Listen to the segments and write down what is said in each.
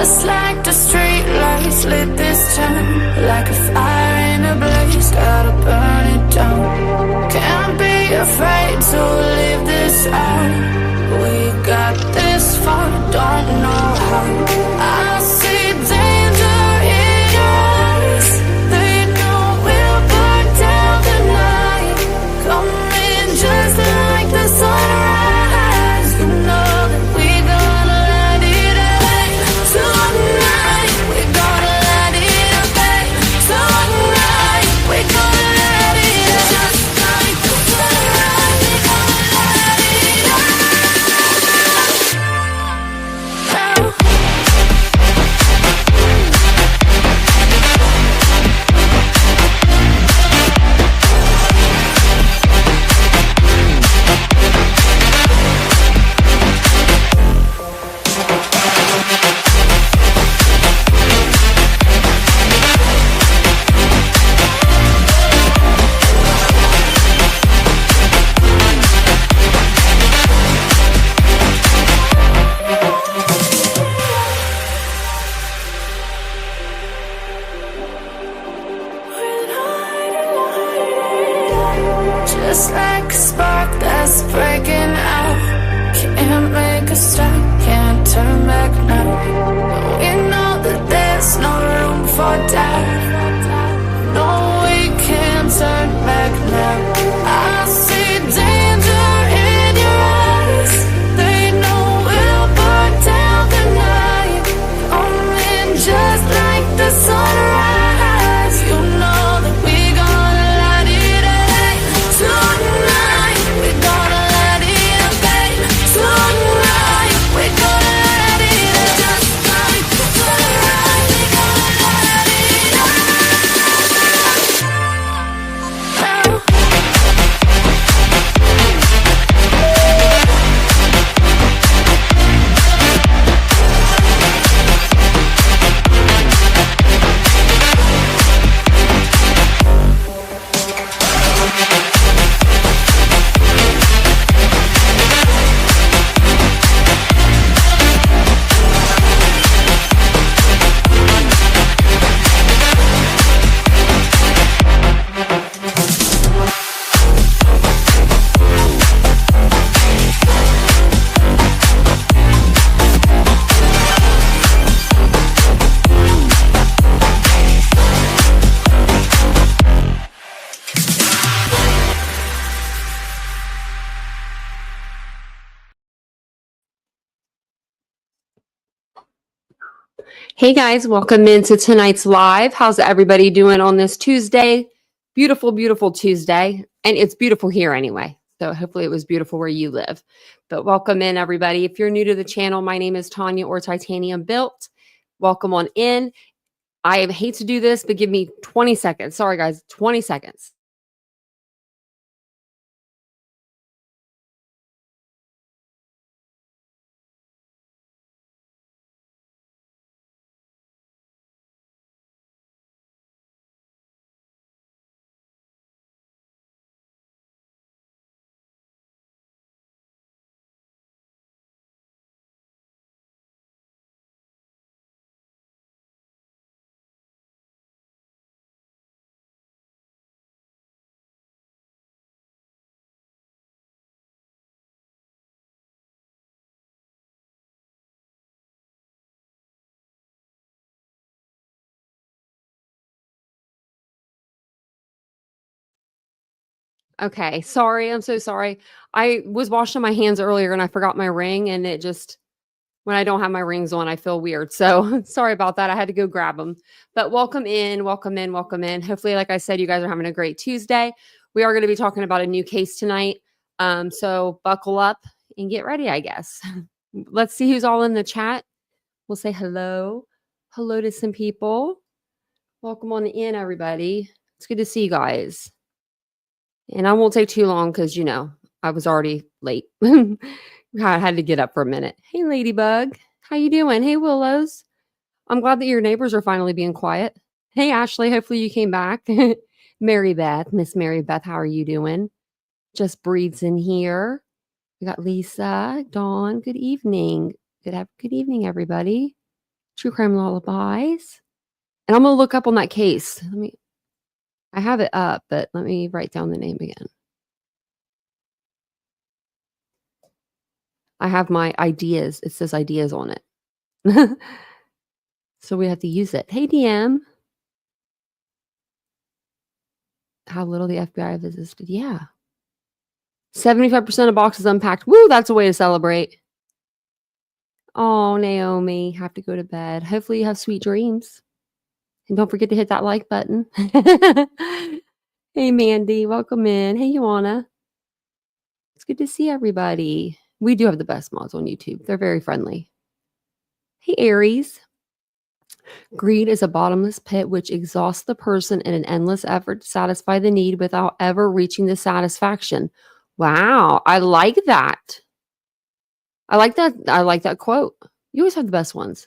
Just like the street lights lit this town, like a fire in a blaze, gotta burn it down. Can't be afraid to leave this out. We got this far, don't know how. I see danger in your eyes. They know we'll burn down the night. Coming just like the sunrise. You know that we gonna light it up tonight. We gonna light it up tonight. We gonna light it up just like the sunrise. We gonna light it up now. Just like a spark that's breaking out. Can't make a stop, can't turn back now. We know that there's no room for doubt. No, we can't turn back now. I see danger in your eyes. They know we'll burn down the night. Coming just like the sunrise. You know that we gonna light it up tonight. We gonna light it up tonight. We gonna light it up just like the sunrise. We gonna light it up now. Hey guys, welcome into tonight's live. How's everybody doing on this Tuesday? Beautiful, beautiful Tuesday. And it's beautiful here anyway. So hopefully it was beautiful where you live. But welcome in everybody. If you're new to the channel, my name is Tanya or TitaniumBuilt. Welcome on in. I hate to do this, but give me 20 seconds. Sorry guys, 20 seconds. Okay, sorry. I'm so sorry. I was washing my hands earlier and I forgot my ring, and it just, when I don't have my rings on, I feel weird. So sorry about that. I had to go grab them. But welcome in, welcome in, welcome in. Hopefully, like I said, you guys are having a great Tuesday. We are going to be talking about a new case tonight. So buckle up and get ready, I guess. Let's see who's all in the chat. We'll say hello. Hello to some people. Welcome on in, everybody. It's good to see you guys. And I won't take too long because, you know, I was already late. I had to get up for a minute. Hey, Ladybug. How you doing? Hey, Willows. I'm glad that your neighbors are finally being quiet. Hey, Ashley. Hopefully you came back. Mary Beth. Miss Mary Beth, how are you doing? Just Breeds in here. We got Lisa, Dawn. Good evening. Good evening, everybody. True Crime Lullabies. And I'm going to look up on that case. I have it up, but let me write down the name again. I have my ideas. It says ideas on it. So we have to use it. Hey, DM. How little the FBI have existed. Yeah. 75% of boxes unpacked. Woo, that's a way to celebrate. Oh, Naomi, have to go to bed. Hopefully you have sweet dreams. And don't forget to hit that like button. Hey, Mandy, welcome in. Hey, Ioana. It's good to see everybody. We do have the best mods on YouTube. They're very friendly. Hey, Aries. Greed is a bottomless pit which exhausts the person in an endless effort to satisfy the need without ever reaching the satisfaction. Wow, I like that. I like that quote. You always have the best ones.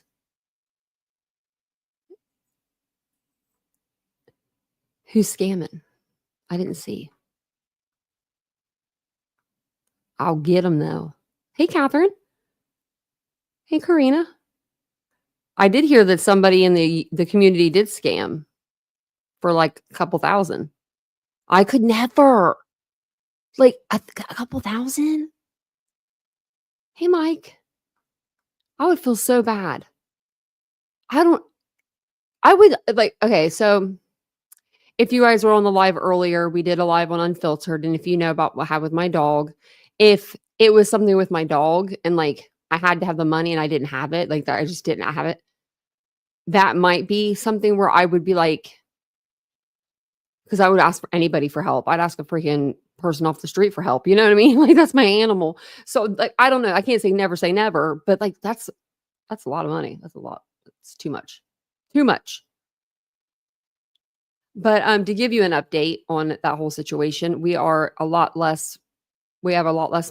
Who's scamming? I didn't see. I'll get them though. Hey, Catherine. Hey, Karina. I did hear that somebody in the community did scam for like a couple thousand. I could never. Like a couple thousand? Hey, Mike. I would feel so bad. I would like, okay, so if you guys were on the live earlier, we did a live on Unfiltered. And if you know about what I had with my dog, if it was something with my dog and like I had to have the money and I didn't have it, like that, I just didn't have it. That might be something where I would be like, because I would ask for anybody for help. I'd ask a freaking person off the street for help. You know what I mean? Like that's my animal. So like, I don't know. I can't say never, but like that's a lot of money. That's a lot. It's too much. Too much. But to give you an update on that whole situation, we have a lot less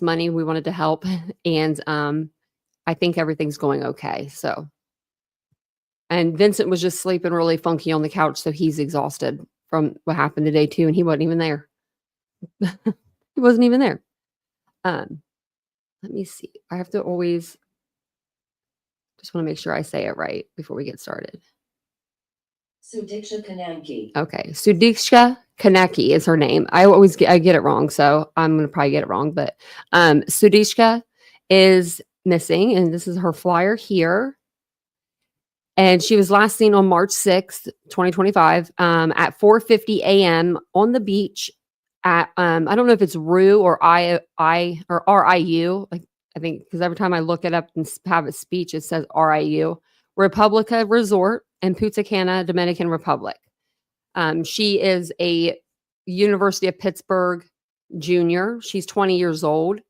money. We wanted to help. And I think everything's going okay. So, and Vincent was just sleeping really funky on the couch. So he's exhausted from what happened today too. And he wasn't even there. He wasn't even there. Let me see. I have to always just want to make sure I say it right before we get started. Sudiksha Konanki. Okay. Sudiksha Konanki is her name. I get it wrong. So I'm going to probably get it wrong, but Sudiksha is missing and this is her flyer here. And she was last seen on March 6th, 2025 at 4:50 a.m. on the beach at, I don't know if it's Rue or I or RIU. Like, I think because every time I look it up and have a speech, it says RIU, Republica Resort in Punta Cana, Dominican Republic. She is a University of Pittsburgh junior. She's 20 years old,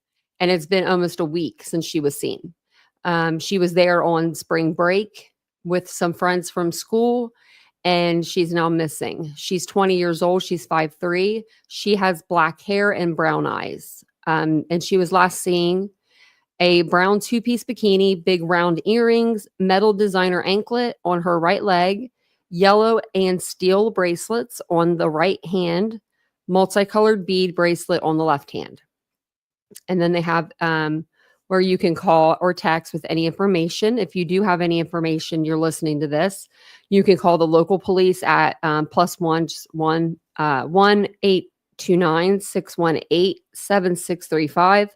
and it's been almost a week since she was seen. She was there on spring break with some friends from school, and she's now missing. She's 20 years old. She's 5'3". She has black hair and brown eyes. And she was last seen a brown two-piece bikini, big round earrings, metal designer anklet on her right leg, yellow and steel bracelets on the right hand, multicolored bead bracelet on the left hand. And then they have where you can call or text with any information. If you do have any information, you're listening to this, you can call the local police at +1 1-829-618-7635.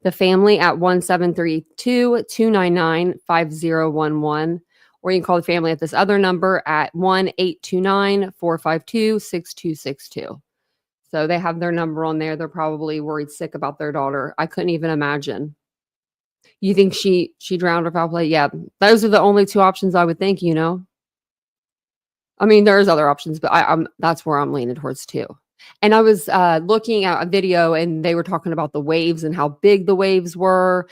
The family at 1732-299-5011. Or you can call the family at this other number at 1-829-452-6262. So they have their number on there. They're probably worried sick about their daughter. I couldn't even imagine. You think she drowned or foul play? Yeah, those are the only two options I would think, you know. I mean, there's other options, but that's where I'm leaning towards too. And I was looking at a video and they were talking about the waves and how big the waves were.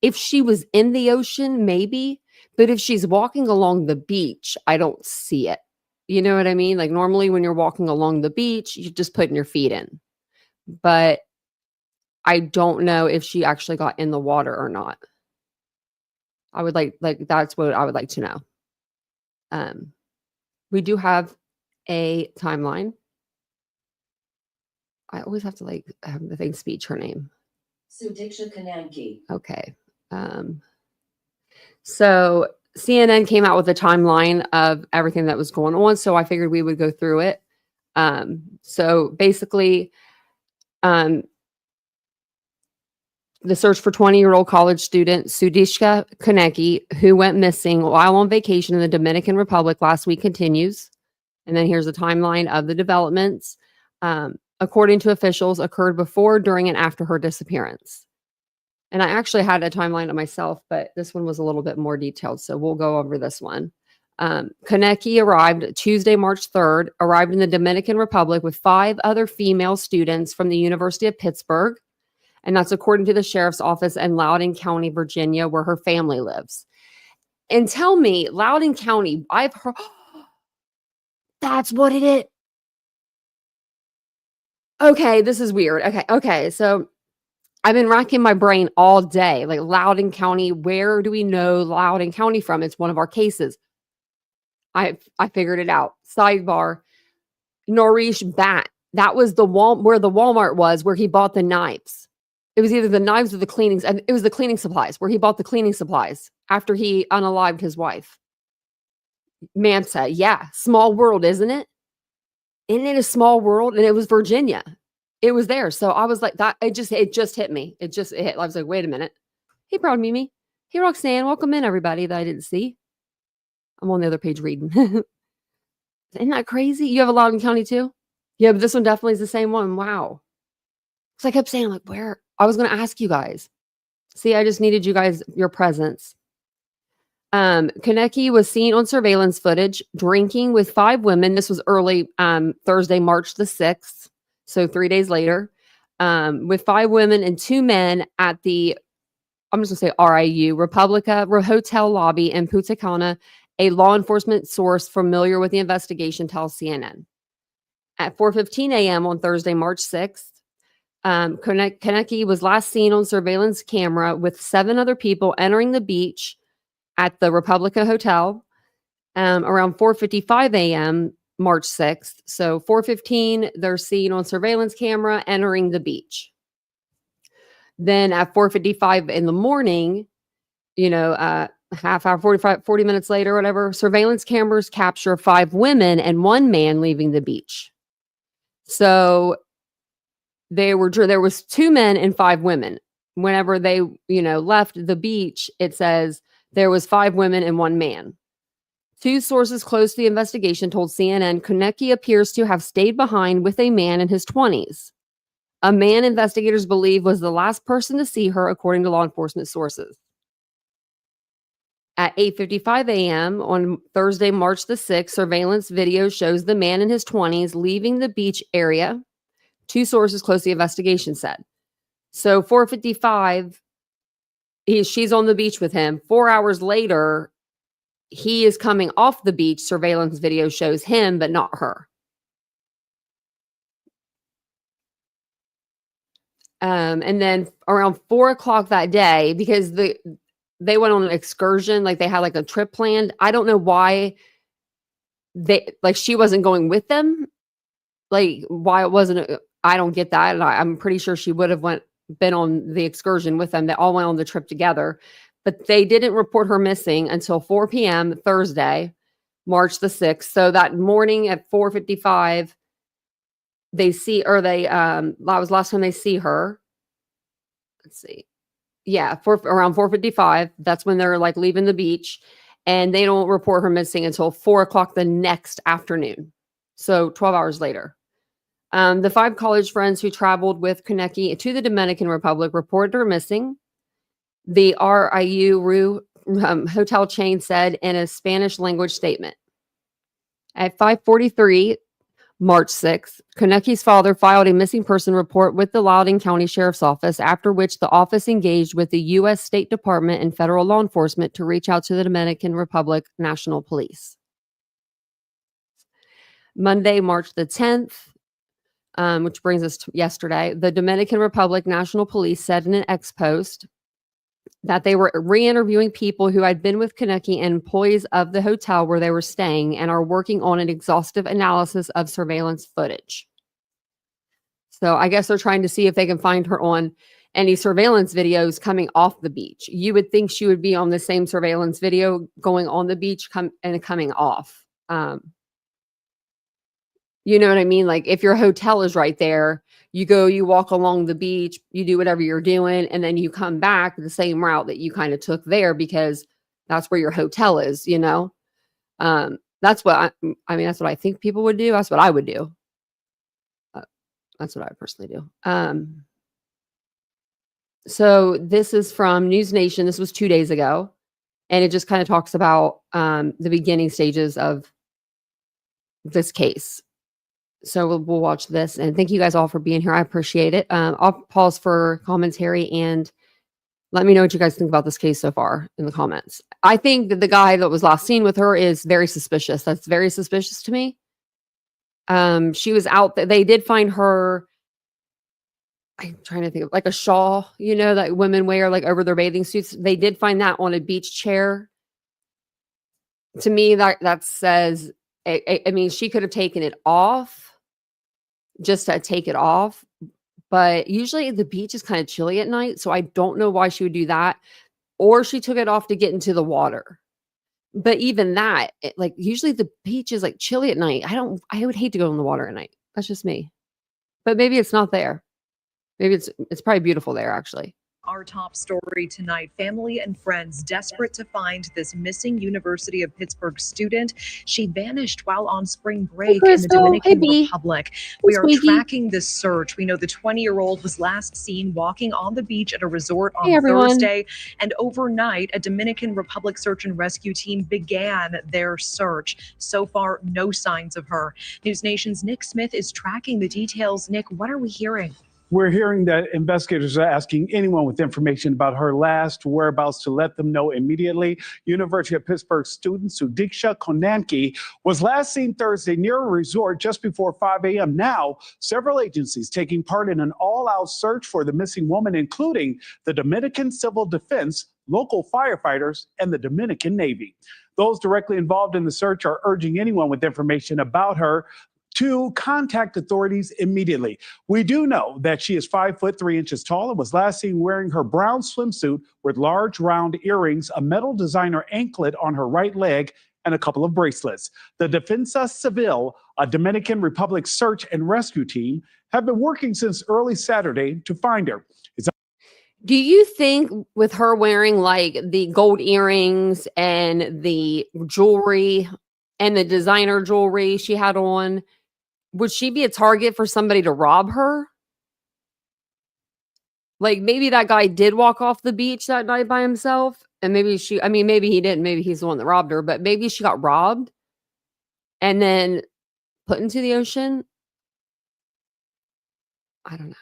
If she was in the ocean, maybe, but if she's walking along the beach, I don't see it. You know what I mean? Like normally when you're walking along the beach, you're just putting your feet in. But I don't know if she actually got in the water or not. I would like that's what I would like to know. We do have a timeline. I always have to like have the thing speech her name. Sudiksha Konanki. Okay. So CNN came out with a timeline of everything that was going on, so I figured we would go through it. So basically, the search for 20-year-old college student Sudiksha Konanki, who went missing while on vacation in the Dominican Republic last week, continues. And then here's a timeline of the developments. According to officials, occurred before, during, and after her disappearance. And I actually had a timeline of myself, but this one was a little bit more detailed, so we'll go over this one. Konanki arrived Tuesday, March 3rd, arrived in the Dominican Republic with 5 other female students from the University of Pittsburgh. And that's according to the sheriff's office in Loudoun County, Virginia, where her family lives. And tell me, Loudoun County, I've heard, that's what it is. Okay, this is weird. Okay. So I've been racking my brain all day. Like Loudoun County, where do we know Loudoun County from? It's one of our cases. I figured it out. Sidebar. Norish Bat. That was where the Walmart was, where he bought the knives. It was either the knives or the cleanings. And it was the cleaning supplies, where he bought the cleaning supplies after he unalived his wife. Mamsa. Yeah. Small world, isn't it? Isn't it a small world? And it was Virginia. It was there. So I was like, that it just hit me. It hit. I was like, wait a minute. Hey, Proud Mimi. Hey, Roxanne. Welcome in, everybody that I didn't see. I'm on the other page reading. Isn't that crazy? You have a Loudoun County too? Yeah, but this one definitely is the same one. Wow. Because I kept saying, like, where? I was going to ask you guys. See, I just needed you guys, your presence. Konanki was seen on surveillance footage drinking with 5 women. This was early Thursday, March the 6th. So 3 days later, with 5 women and 2 men at the, I'm just going to say RIU, Republica Hotel lobby in Punta Cana. A law enforcement source familiar with the investigation tells CNN. At 4:15 a.m. on Thursday, March 6th, Konanki was last seen on surveillance camera with 7 other people entering the beach at the Republica Hotel around 4:55 a.m. March 6th. So 4:15, they're seen on surveillance camera entering the beach. Then at 4:55 in the morning, half hour, 40 minutes later, or whatever, surveillance cameras capture 5 women and 1 man leaving the beach. So there was 2 men and 5 women. Whenever they, left the beach, it says there was 5 women and 1 man. 2 sources close to the investigation told CNN Konanki appears to have stayed behind with a man in his 20s. A man investigators believe was the last person to see her, according to law enforcement sources. At 8:55 a.m. on Thursday, March the 6th, surveillance video shows the man in his 20s leaving the beach area. 2 sources close to the investigation said. So 4:55, she's on the beach with him. 4 hours later, he is coming off the beach. Surveillance video shows him, but not her. And then around 4 o'clock that day, because they went on an excursion, like they had like a trip planned. I don't know why she wasn't going with them. Like why it wasn't, I don't get that. And I'm pretty sure she would have been on the excursion with them. They all went on the trip together, but they didn't report her missing until 4 p.m. Thursday, March the 6th. So that morning at 4:55, that was last time they see her. Let's see. Yeah, around 4:55. That's when they're like leaving the beach, and they don't report her missing until 4 o'clock the next afternoon. So 12 hours later. The 5 college friends who traveled with Konanki to the Dominican Republic reported her missing. The RIU hotel chain said in a Spanish language statement. At 5:43, March 6th, Konanki's father filed a missing person report with the Loudoun County Sheriff's Office, after which the office engaged with the U.S. State Department and federal law enforcement to reach out to the Dominican Republic National Police. Monday, March the 10th, which brings us to yesterday, the Dominican Republic National Police said in an X post that they were re-interviewing people who had been with Konanki and employees of the hotel where they were staying, and are working on an exhaustive analysis of surveillance footage. So I guess they're trying to see if they can find her on any surveillance videos coming off the beach. You would think she would be on the same surveillance video going on the beach and coming off. You know what I mean? Like if your hotel is right there, you walk along the beach, you do whatever you're doing, and then you come back the same route that you kind of took there because that's where your hotel is, you know? That's what I mean, that's what I think people would do. That's what I would do. That's what I personally do. So this is from News Nation. This was 2 days ago. And it just kind of talks about the beginning stages of this case. So we'll watch this. And thank you guys all for being here. I appreciate it. I'll pause for commentary and let me know what you guys think about this case so far in the comments. I think that the guy that was last seen with her is very suspicious. That's very suspicious to me. She was out. They did find her. I'm trying to think of like a shawl, you know, that women wear like over their bathing suits. They did find that on a beach chair. To me, that says, I mean, she could have taken it off just to take it off. But usually the beach is kind of chilly at night. So I don't know why she would do that. Or she took it off to get into the water. But even that, like usually the beach is like chilly at night. I would hate to go in the water at night. That's just me. But maybe it's not there. Maybe it's probably beautiful there, actually. Our top story tonight, family and friends desperate to find this missing University of Pittsburgh student. She vanished while on spring break in the Dominican Republic. We are tracking this search. We know the 20-year-old was last seen walking on the beach at a resort on Thursday. And overnight, a Dominican Republic search and rescue team began their search. So far, no signs of her. News Nation's Nick Smith is tracking the details. Nick, what are we hearing? We're hearing that investigators are asking anyone with information about her last whereabouts to let them know immediately. University of Pittsburgh student Sudiksha Konanki was last seen Thursday near a resort just before 5 a.m. Now, several agencies taking part in an all-out search for the missing woman, including the Dominican Civil Defense, local firefighters, and the Dominican Navy. Those directly involved in the search are urging anyone with information about her to contact authorities immediately. We do know that she is 5'3" tall and was last seen wearing her brown swimsuit with large round earrings, a metal designer anklet on her right leg, and a couple of bracelets. The Defensa Civil, a Dominican Republic search and rescue team, have been working since early Saturday to find her. Do you think with her wearing like the gold earrings and the jewelry and the designer jewelry she had on, would she be a target for somebody to rob her? Like maybe that guy did walk off the beach that night by himself. And maybe maybe he didn't. Maybe he's the one that robbed her. But maybe she got robbed and then put into the ocean. I don't know.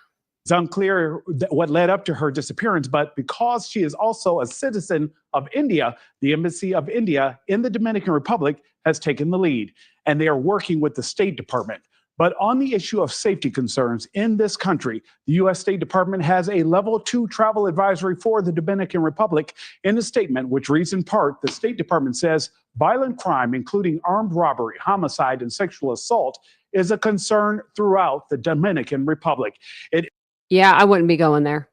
It's unclear what led up to her disappearance, but because she is also a citizen of India, the Embassy of India in the Dominican Republic has taken the lead, and they are working with the State Department. But on the issue of safety concerns in this country, the U.S. State Department has a level 2 travel advisory for the Dominican Republic. In a statement, which reads in part, the State Department says violent crime, including armed robbery, homicide, and sexual assault, is a concern throughout the Dominican Republic. Yeah, I wouldn't be going there.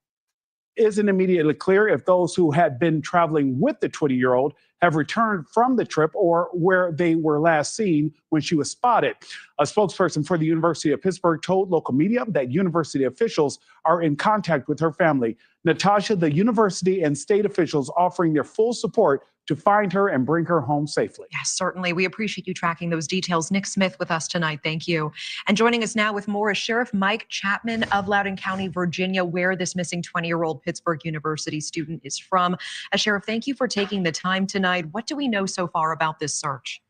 Isn't immediately clear if those who had been traveling with the 20-year-old have returned from the trip or where they were last seen when she was spotted. A spokesperson for the University of Pittsburgh told local media that university officials are in contact with her family. Natasha, the university and state officials offering their full support to find her and bring her home safely. Yes, certainly. We appreciate you tracking those details. Nick Smith with us tonight. Thank you. And joining us now with more is Sheriff Mike Chapman of Loudoun County, Virginia, where this missing 20-year-old Pittsburgh University student is from. Sheriff, thank you for taking the time tonight. What do we know so far about this search?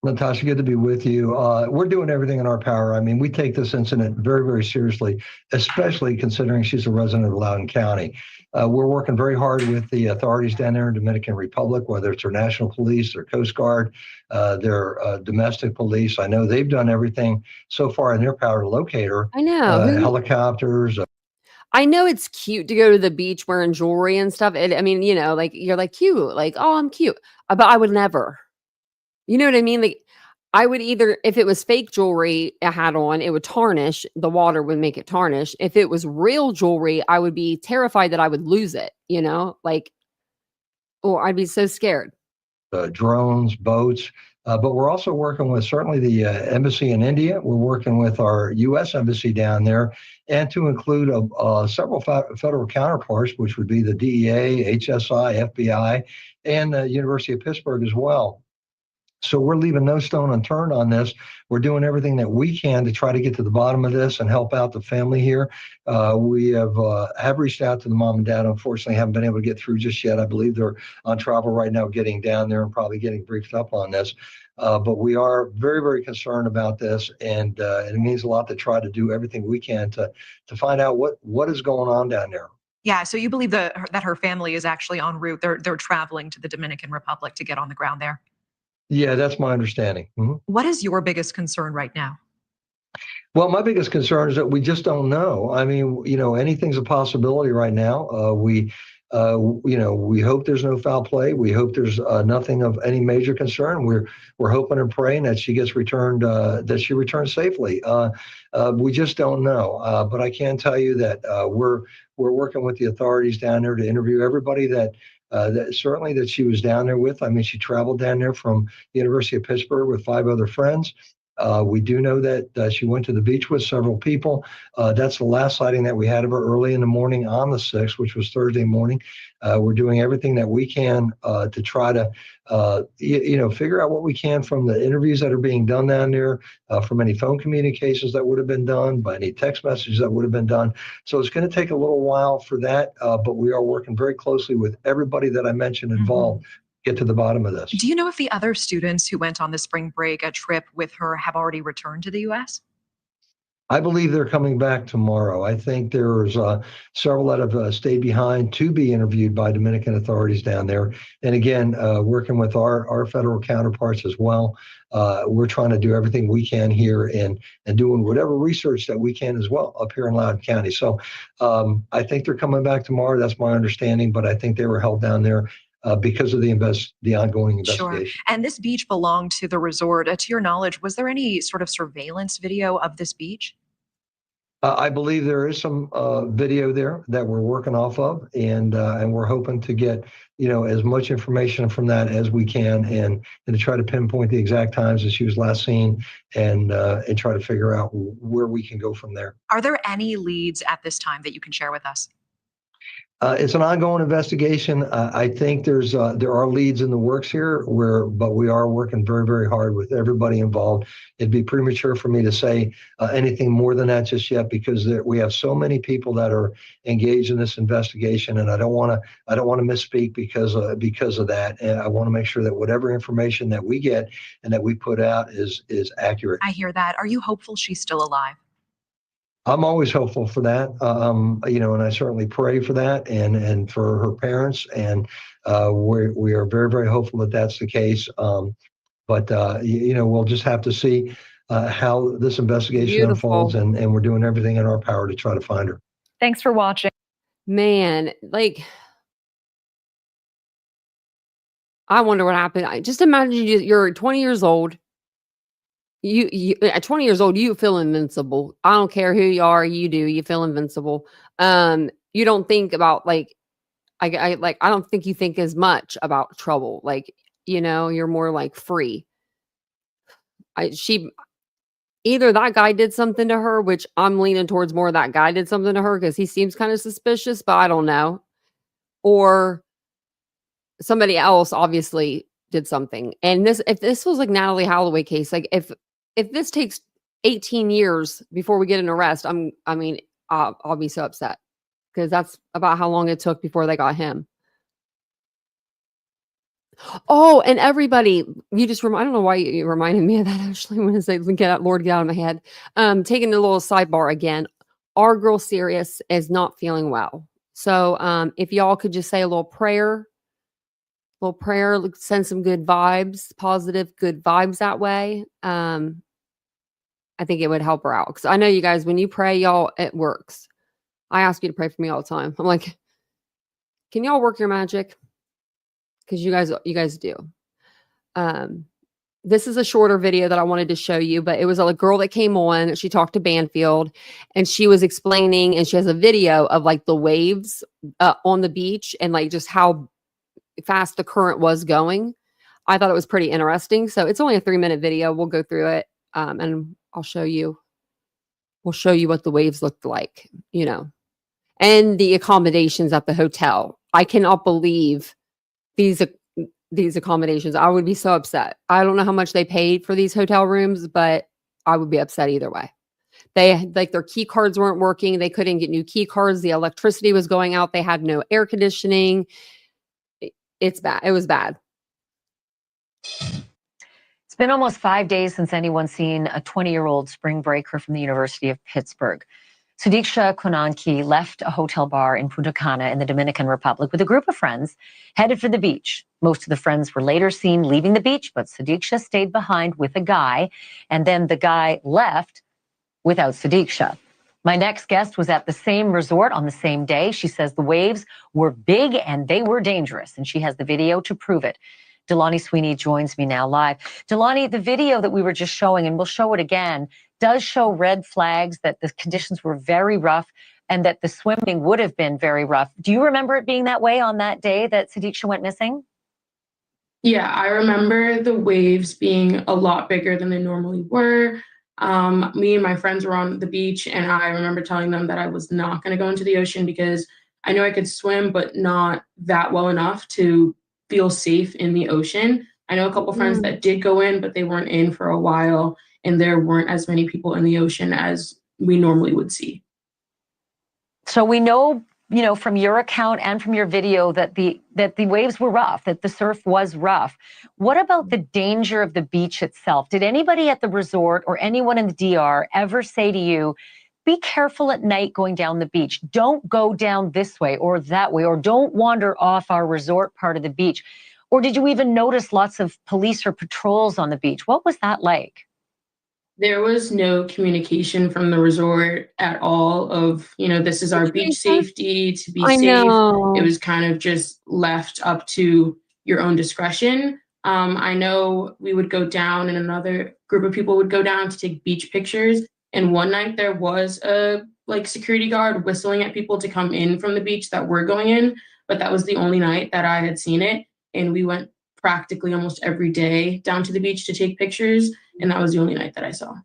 Natasha, good to be with you. We're doing everything in our power. I mean, we take this incident very, very seriously, especially considering she's a resident of Loudoun County. We're working very hard with the authorities down there in Dominican Republic, whether it's their national police, their Coast Guard, their domestic police. I know they've done everything so far in their power to locate her. I know. Helicopters. I know it's cute to go to the beach wearing jewelry and stuff. I mean, you know, like you're like cute, like, oh, I'm cute. But I would never. You know what I mean? Like, I would either, if it was fake jewelry I had on, it would tarnish. The water would make it tarnish. If it was real jewelry, I would be terrified that I would lose it, like, or I'd be so scared. Drones, boats, but we're also working with certainly the embassy in India. We're working with our U.S. embassy down there, and to include several federal counterparts, which would be the DEA, HSI, FBI, and University of Pittsburgh as well. So we're leaving no stone unturned on this. We're doing everything that we can to try to get to the bottom of this and help out the family here. We have reached out to the mom and dad. Unfortunately, haven't been able to get through just yet. I believe they're on travel right now, getting down there and probably getting briefed up on this. But we are very, very concerned about this, and it means a lot to try to do everything we can to find out what is going on down there. Yeah, so you believe that her family is actually en route. They're traveling to the Dominican Republic to get on the ground there. Yeah, that's my understanding. Mm-hmm. What is your biggest concern right now? Well, my biggest concern is that we just don't know. I mean, anything's a possibility right now. We hope there's no foul play. We hope there's nothing of any major concern. We're hoping and praying that she gets returned, that she returns safely. We just don't know. But I can tell you that we're working with the authorities down there to interview everybody that certainly that she was down there with. I mean, she traveled down there from the University of Pittsburgh with 5 other friends. We do know that she went to the beach with several people. That's the last sighting that we had of her early in the morning on the 6th, which was Thursday morning. We're doing everything that we can to try to, figure out what we can from the interviews that are being done down there, from any phone communications that would have been done, by any text messages that would have been done. So it's going to take a little while for that, but we are working very closely with everybody that I mentioned involved. Mm-hmm. Get to the bottom of this. Do you know if the other students who went on the spring break trip with her have already returned to the U.S.? I believe they're coming back tomorrow. I think there's several that have stayed behind to be interviewed by Dominican authorities down there. And again, working with our federal counterparts as well. We're trying to do everything we can here and doing whatever research that we can as well up here in Loudoun County. So I think they're coming back tomorrow. That's my understanding, but I think they were held down there because of the ongoing investigation. Sure. And this beach belonged to the resort. To your knowledge, was there any sort of surveillance video of this beach? I believe there is some video there that we're working off of, and we're hoping to get as much information from that as we can, and to try to pinpoint the exact times that she was last seen, and try to figure out where we can go from there. Are there any leads at this time that you can share with us? It's an ongoing investigation. I think there are leads in the works here, but we are working very, very hard with everybody involved. It'd be premature for me to say anything more than that just yet, because we have so many people that are engaged in this investigation, and I don't want to misspeak because of that. And I want to make sure that whatever information that we get and that we put out is accurate. I hear that. Are you hopeful she's still alive? I'm always hopeful for that, and I certainly pray for that and for her parents, and we are very, very hopeful that that's the case. But we'll just have to see how this investigation unfolds, and we're doing everything in our power to try to find her. Thanks for watching. Man, I wonder what happened. Just imagine you're 20 years old. You at 20 years old, you feel invincible. I don't care who you are, you feel invincible. You don't think about I don't think you think as much about trouble. You're more free. Either that guy did something to her, which I'm leaning towards more that guy did something to her because he seems kind of suspicious, but I don't know. Or somebody else obviously did something. And if this was Natalie Holloway case, if this takes 18 years before we get an arrest, I'll be so upset, because that's about how long it took before they got him. Oh, and everybody, I don't know why you reminded me of that, actually, when I say, Lord, get out of my head. Taking a little sidebar again, our girl Sirius is not feeling well. So if y'all could just say a little prayer, send some good vibes, positive, good vibes that way. I think it would help her out, because I know you guys, when you pray, y'all, it works. I ask you to pray for me all the time. I'm like, can y'all work your magic? Because you guys do. this is a shorter video that I wanted to show you, but it was a girl that came on. She talked to Banfield and she was explaining, and she has a video of like the waves on the beach and like just how fast the current was going. I thought it was pretty interesting. So it's only a 3-minute video. We'll go through it and I'll show you. We'll show you what the waves looked like, you know, and the accommodations at the hotel. I cannot believe these accommodations. I would be so upset. I don't know how much they paid for these hotel rooms, but I would be upset either way. They like their key cards weren't working. They couldn't get new key cards. The electricity was going out. They had no air conditioning. It's bad. It was bad. It's been almost 5 days since anyone's seen a 20-year-old spring breaker from the University of Pittsburgh. Sudiksha Konanki left a hotel bar in Punta Cana in the Dominican Republic with a group of friends headed for the beach. Most of the friends were later seen leaving the beach, but Sudiksha stayed behind with a guy, and then the guy left without Sudiksha. My next guest was at the same resort on the same day. She says the waves were big and they were dangerous, and she has the video to prove it. Delani Sweeney joins me now live. Delani, the video that we were just showing, and we'll show it again, does show red flags that the conditions were very rough and that the swimming would have been very rough. Do you remember it being that way on that day that Sudiksha went missing? Yeah, I remember the waves being a lot bigger than they normally were. Me and my friends were on the beach, and I remember telling them that I was not going to go into the ocean because I know I could swim, but not that well enough to feel safe in the ocean. I know a couple friends that did go in, but they weren't in for a while, and there weren't as many people in the ocean as we normally would see. So we know, you know, from your account and from your video that the waves were rough, that the surf was rough. What about the danger of the beach itself? Did anybody at the resort or anyone in the DR ever say to you, be careful at night going down the beach. Don't go down this way or that way, or don't wander off our resort part of the beach. Or did you even notice lots of police or patrols on the beach? What was that like? There was no communication from the resort at all of, you know, this is our beach safety, to be safe. It was kind of just left up to your own discretion. I know we would go down and another group of people would go down to take beach pictures. And one night there was a security guard whistling at people to come in from the beach that were going in, but that was the only night that I had seen it. And we went practically almost every day down to the beach to take pictures. And that was the only night that I saw.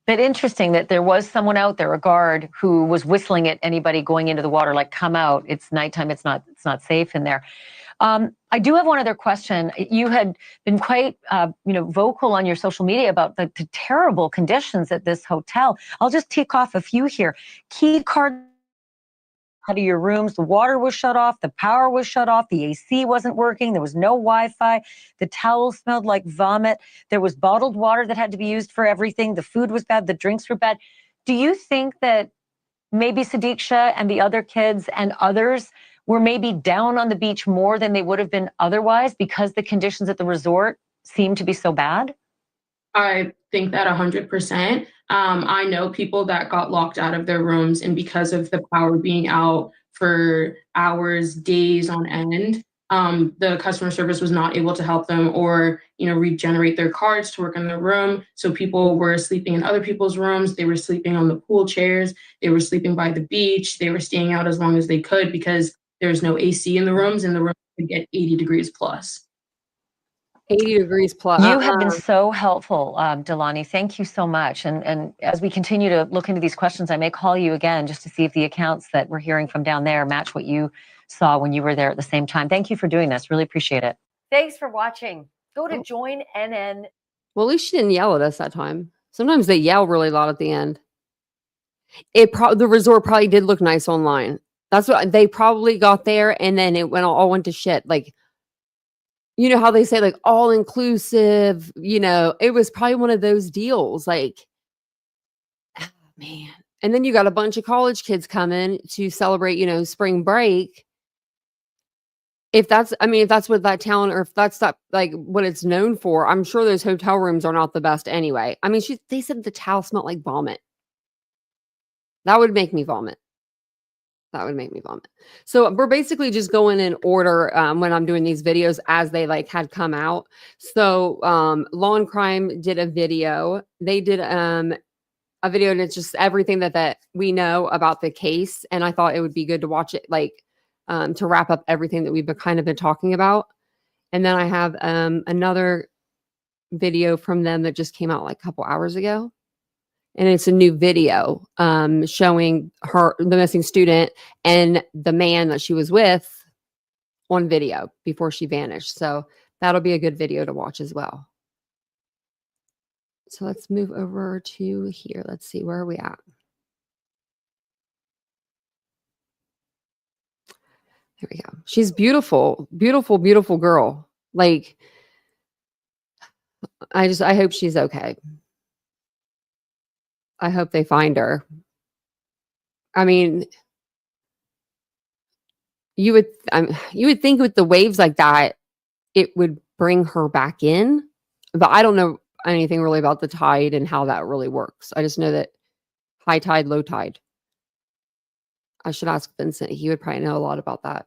But interesting that there was someone out there, a guard, who was whistling at anybody going into the water, like, come out, it's nighttime, it's not safe in there. I do have one other question. You had been quite, vocal on your social media about the terrible conditions at this hotel. I'll just tick off a few here. Key card out of your rooms, the water was shut off, the power was shut off, the AC wasn't working, there was no Wi-Fi, the towels smelled like vomit, there was bottled water that had to be used for everything, the food was bad, the drinks were bad. Do you think that maybe Sudiksha and the other kids and others were maybe down on the beach more than they would have been otherwise because the conditions at the resort seemed to be so bad? I think that 100%. I know people that got locked out of their rooms, and because of the power being out for hours, days on end, the customer service was not able to help them or, regenerate their cards to work in their room. So people were sleeping in other people's rooms. They were sleeping on the pool chairs. They were sleeping by the beach. They were staying out as long as they could because there's no AC in the rooms, and the room could get 80 degrees plus. 80 degrees plus. You have been so helpful, Delani. Thank you so much. And as we continue to look into these questions, I may call you again just to see if the accounts that we're hearing from down there match what you saw when you were there at the same time. Thank you for doing this. Really appreciate it. Thanks for watching. Go to join NN. Well, at least she didn't yell at us that time. Sometimes they yell really loud at the end. The resort probably did look nice online. That's what they probably got there, and then it all went to shit. Like, you know how they say, like, all inclusive, it was probably one of those deals. Like, oh, man. And then you got a bunch of college kids coming to celebrate, spring break. If that's what that town, or if that's what it's known for, I'm sure those hotel rooms are not the best anyway. I mean, they said the towel smelled like vomit. That would make me vomit. That would make me vomit. So we're basically just going in order when I'm doing these videos as they like had come out. So Law and Crime did a video. They did a video, and it's just everything that we know about the case. And I thought it would be good to watch it, like to wrap up everything that we've been talking about. And then I have another video from them that just came out like a couple hours ago. And it's a new video showing the missing student and the man that she was with on video before she vanished. So that'll be a good video to watch as well. So let's move over to here. Let's see, where are we at? There we go. She's beautiful, beautiful, beautiful girl. Like, I hope she's okay. I hope they find her. I mean, you would think with the waves like that, it would bring her back in, but I don't know anything really about the tide and how that really works. I just know that high tide, low tide. I should ask Vincent. He would probably know a lot about that.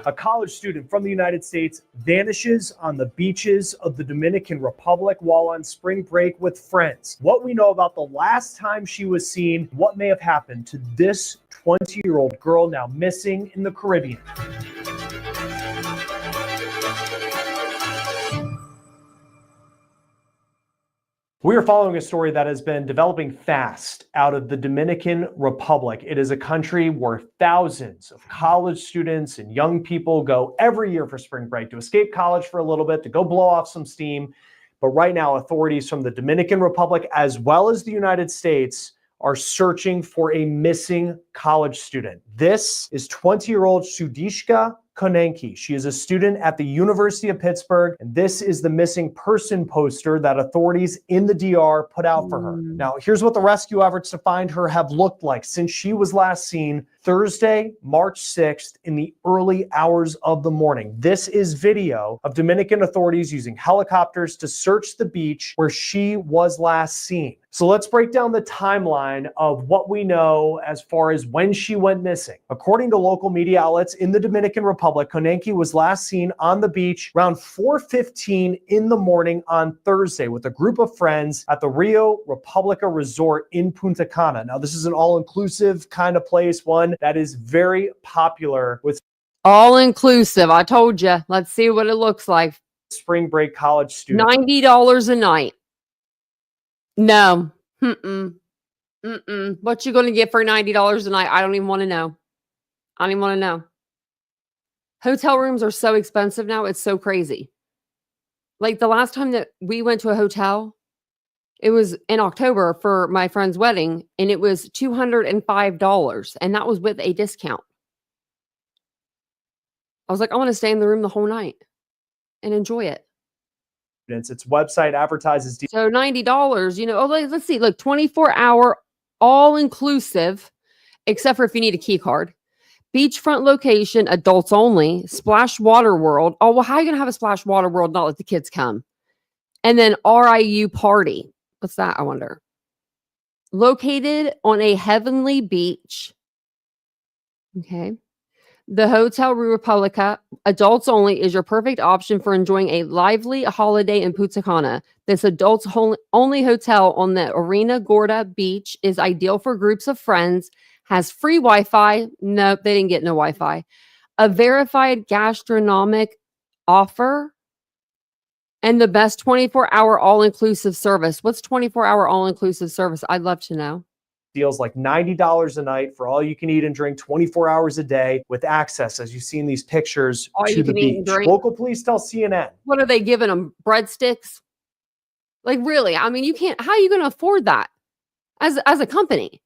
A college student from the United States vanishes on the beaches of the Dominican Republic while on spring break with friends. What we know about the last time she was seen, what may have happened to this 20-year-old girl now missing in the Caribbean. We are following a story that has been developing fast out of the Dominican Republic. It is a country where thousands of college students and young people go every year for spring break to escape college for a little bit, to go blow off some steam. But right now, authorities from the Dominican Republic, as well as the United States, are searching for a missing college student. This is 20-year-old Sudiksha Konanki. She is a student at the University of Pittsburgh, and this is the missing person poster that authorities in the DR put out for her. Now, here's what the rescue efforts to find her have looked like since she was last seen Thursday, March 6th in the early hours of the morning. This is video of Dominican authorities using helicopters to search the beach where she was last seen. So let's break down the timeline of what we know as far as when she went missing. According to local media outlets in the Dominican Republic, Konanki was last seen on the beach around 4:15 in the morning on Thursday with a group of friends at the Rio Republica Resort in Punta Cana. Now, this is an all-inclusive kind of place, one that is very popular with all-inclusive. I told you. Let's see what it looks like. Spring break college students. $90 a night. No. What you going to get for $90 a night? I don't even want to know. I don't even want to know. Hotel rooms are so expensive now. It's so crazy. Like the last time that we went to a hotel, it was in October for my friend's wedding, and it was $205, and that was with a discount. I was like, I want to stay in the room the whole night and enjoy it. Its website advertises. So $90, let's see. Look, 24-hour, all-inclusive, except for if you need a key card. Beachfront location, adults only. Splash Water World. Oh, well, how are you going to have a Splash Water World not let the kids come? And then RIU Party. What's that, I wonder? Located on a heavenly beach. Okay. The Hotel Republica, adults only, is your perfect option for enjoying a lively holiday in Punta Cana. This adults only hotel on the Arena Gorda Beach is ideal for groups of friends, has free Wi-Fi. Nope, they didn't get no Wi-Fi. A verified gastronomic offer, and the best 24-hour all-inclusive service. What's 24-hour all-inclusive service? I'd love to know. Deals like $90 a night for all you can eat and drink 24 hours a day with access, as you see in these pictures, to the beach. Local police tell CNN. What are they giving them? Breadsticks? Like, really? I mean, you can't, how are you going to afford that as a company?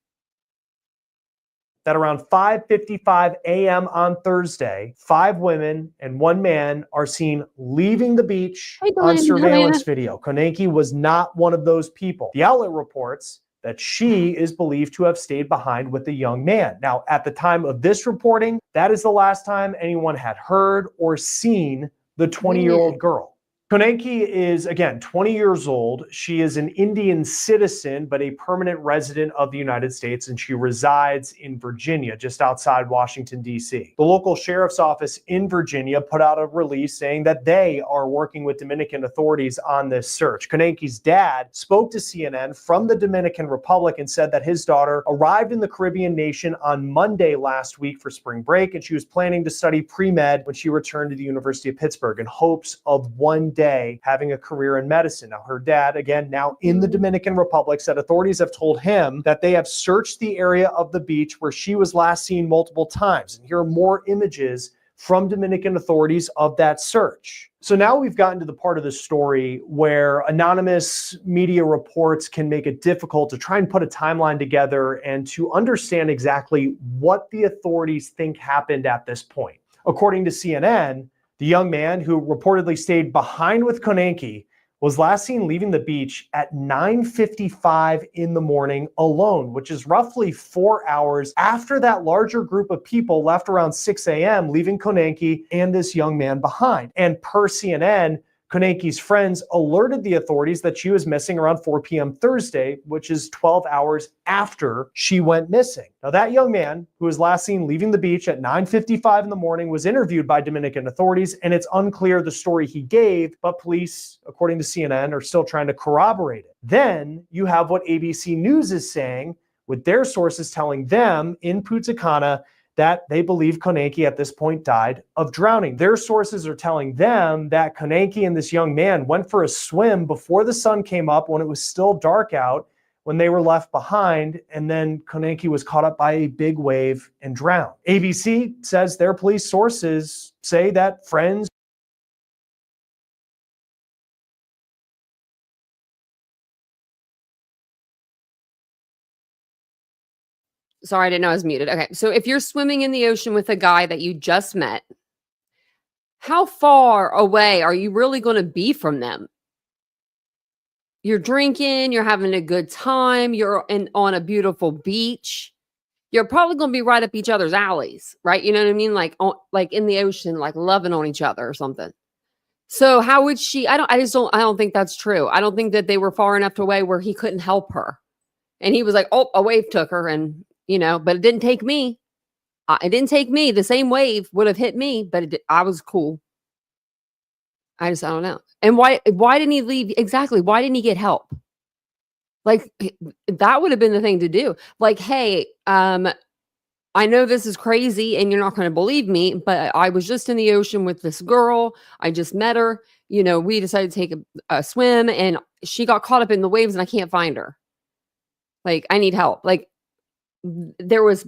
That around 5:55 a.m. on Thursday, 5 women and 1 man are seen leaving the beach on surveillance video. Konanki was not one of those people. The outlet reports that she is believed to have stayed behind with the young man. Now, at the time of this reporting, that is the last time anyone had heard or seen the 20-year-old girl. Konanki is, again, 20 years old. She is an Indian citizen, but a permanent resident of the United States, and she resides in Virginia, just outside Washington, D.C. The local sheriff's office in Virginia put out a release saying that they are working with Dominican authorities on this search. Konanki's dad spoke to CNN from the Dominican Republic and said that his daughter arrived in the Caribbean nation on Monday last week for spring break, and she was planning to study pre-med when she returned to the University of Pittsburgh in hopes of one day having a career in medicine. Now, her dad, again, now in the Dominican Republic, said authorities have told him that they have searched the area of the beach where she was last seen multiple times. And here are more images from Dominican authorities of that search. So now we've gotten to the part of the story where anonymous media reports can make it difficult to try and put a timeline together and to understand exactly what the authorities think happened at this point. According to CNN, the young man who reportedly stayed behind with Konanki was last seen leaving the beach at 9:55 in the morning alone, which is roughly 4 hours after that larger group of people left around 6 a.m., leaving Konanki and this young man behind. And per CNN, Konanki's friends alerted the authorities that she was missing around 4 p.m. Thursday, which is 12 hours after she went missing. Now, that young man, who was last seen leaving the beach at 9:55 in the morning, was interviewed by Dominican authorities, and it's unclear the story he gave, but police, according to CNN, are still trying to corroborate it. Then you have what ABC News is saying, with their sources telling them in Punta Cana that they believe Konanki at this point died of drowning. Their sources are telling them that Konanki and this young man went for a swim before the sun came up when it was still dark out, when they were left behind, and then Konanki was caught up by a big wave and drowned. ABC says their police sources say that friends Sorry, I didn't know I was muted. Okay, so if you're swimming in the ocean with a guy that you just met, how far away are you really going to be from them? You're drinking, you're having a good time, you're on a beautiful beach. You're probably going to be right up each other's alleys, right? You know what I mean? Like in the ocean, like loving on each other or something. So how would she? I don't think that's true. I don't think that they were far enough away where he couldn't help her. And he was like, oh, a wave took her, and but it didn't take me. It didn't take me. The same wave would have hit me, but I was cool. I don't know. And why didn't he leave? Exactly. Why didn't he get help? Like, that would have been the thing to do. Like, hey, I know this is crazy and you're not going to believe me, but I was just in the ocean with this girl. I just met her. We decided to take a swim, and she got caught up in the waves and I can't find her. Like, I need help. Like, there was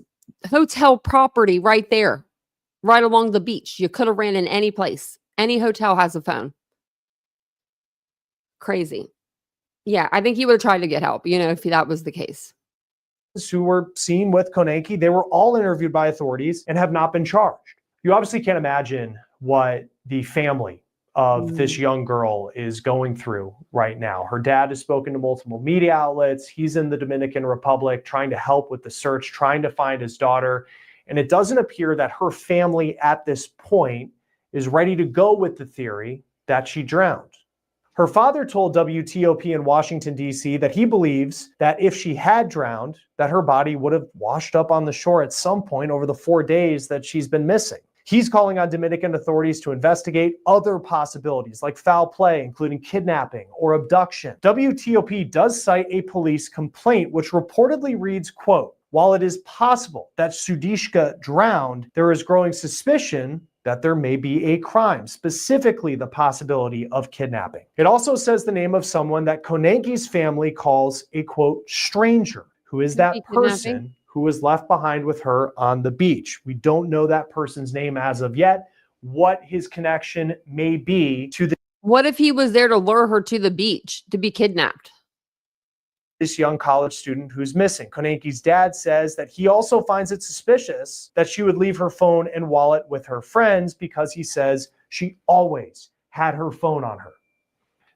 hotel property right there, right along the beach. You could have ran in any place. Any hotel has a phone. Crazy. Yeah, I think he would have tried to get help, if that was the case. Who were seen with Konanki, they were all interviewed by authorities and have not been charged. You obviously can't imagine what the family of this young girl is going through right now. Her dad has spoken to multiple media outlets. He's in the Dominican Republic trying to help with the search, trying to find his daughter. And it doesn't appear that her family at this point is ready to go with the theory that she drowned. Her father told WTOP in Washington, D.C. that he believes that if she had drowned, that her body would have washed up on the shore at some point over the 4 days that she's been missing. He's calling on Dominican authorities to investigate other possibilities like foul play, including kidnapping or abduction. WTOP does cite a police complaint, which reportedly reads, quote, "While it is possible that Sudiksha drowned, there is growing suspicion that there may be a crime, specifically the possibility of kidnapping." It also says the name of someone that Konanki's family calls a, quote, stranger. Who is that person who was left behind with her on the beach? We don't know that person's name as of yet, what his connection may be to What if he was there to lure her to the beach to be kidnapped? This young college student who's missing. Konanki's dad says that he also finds it suspicious that she would leave her phone and wallet with her friends, because he says she always had her phone on her.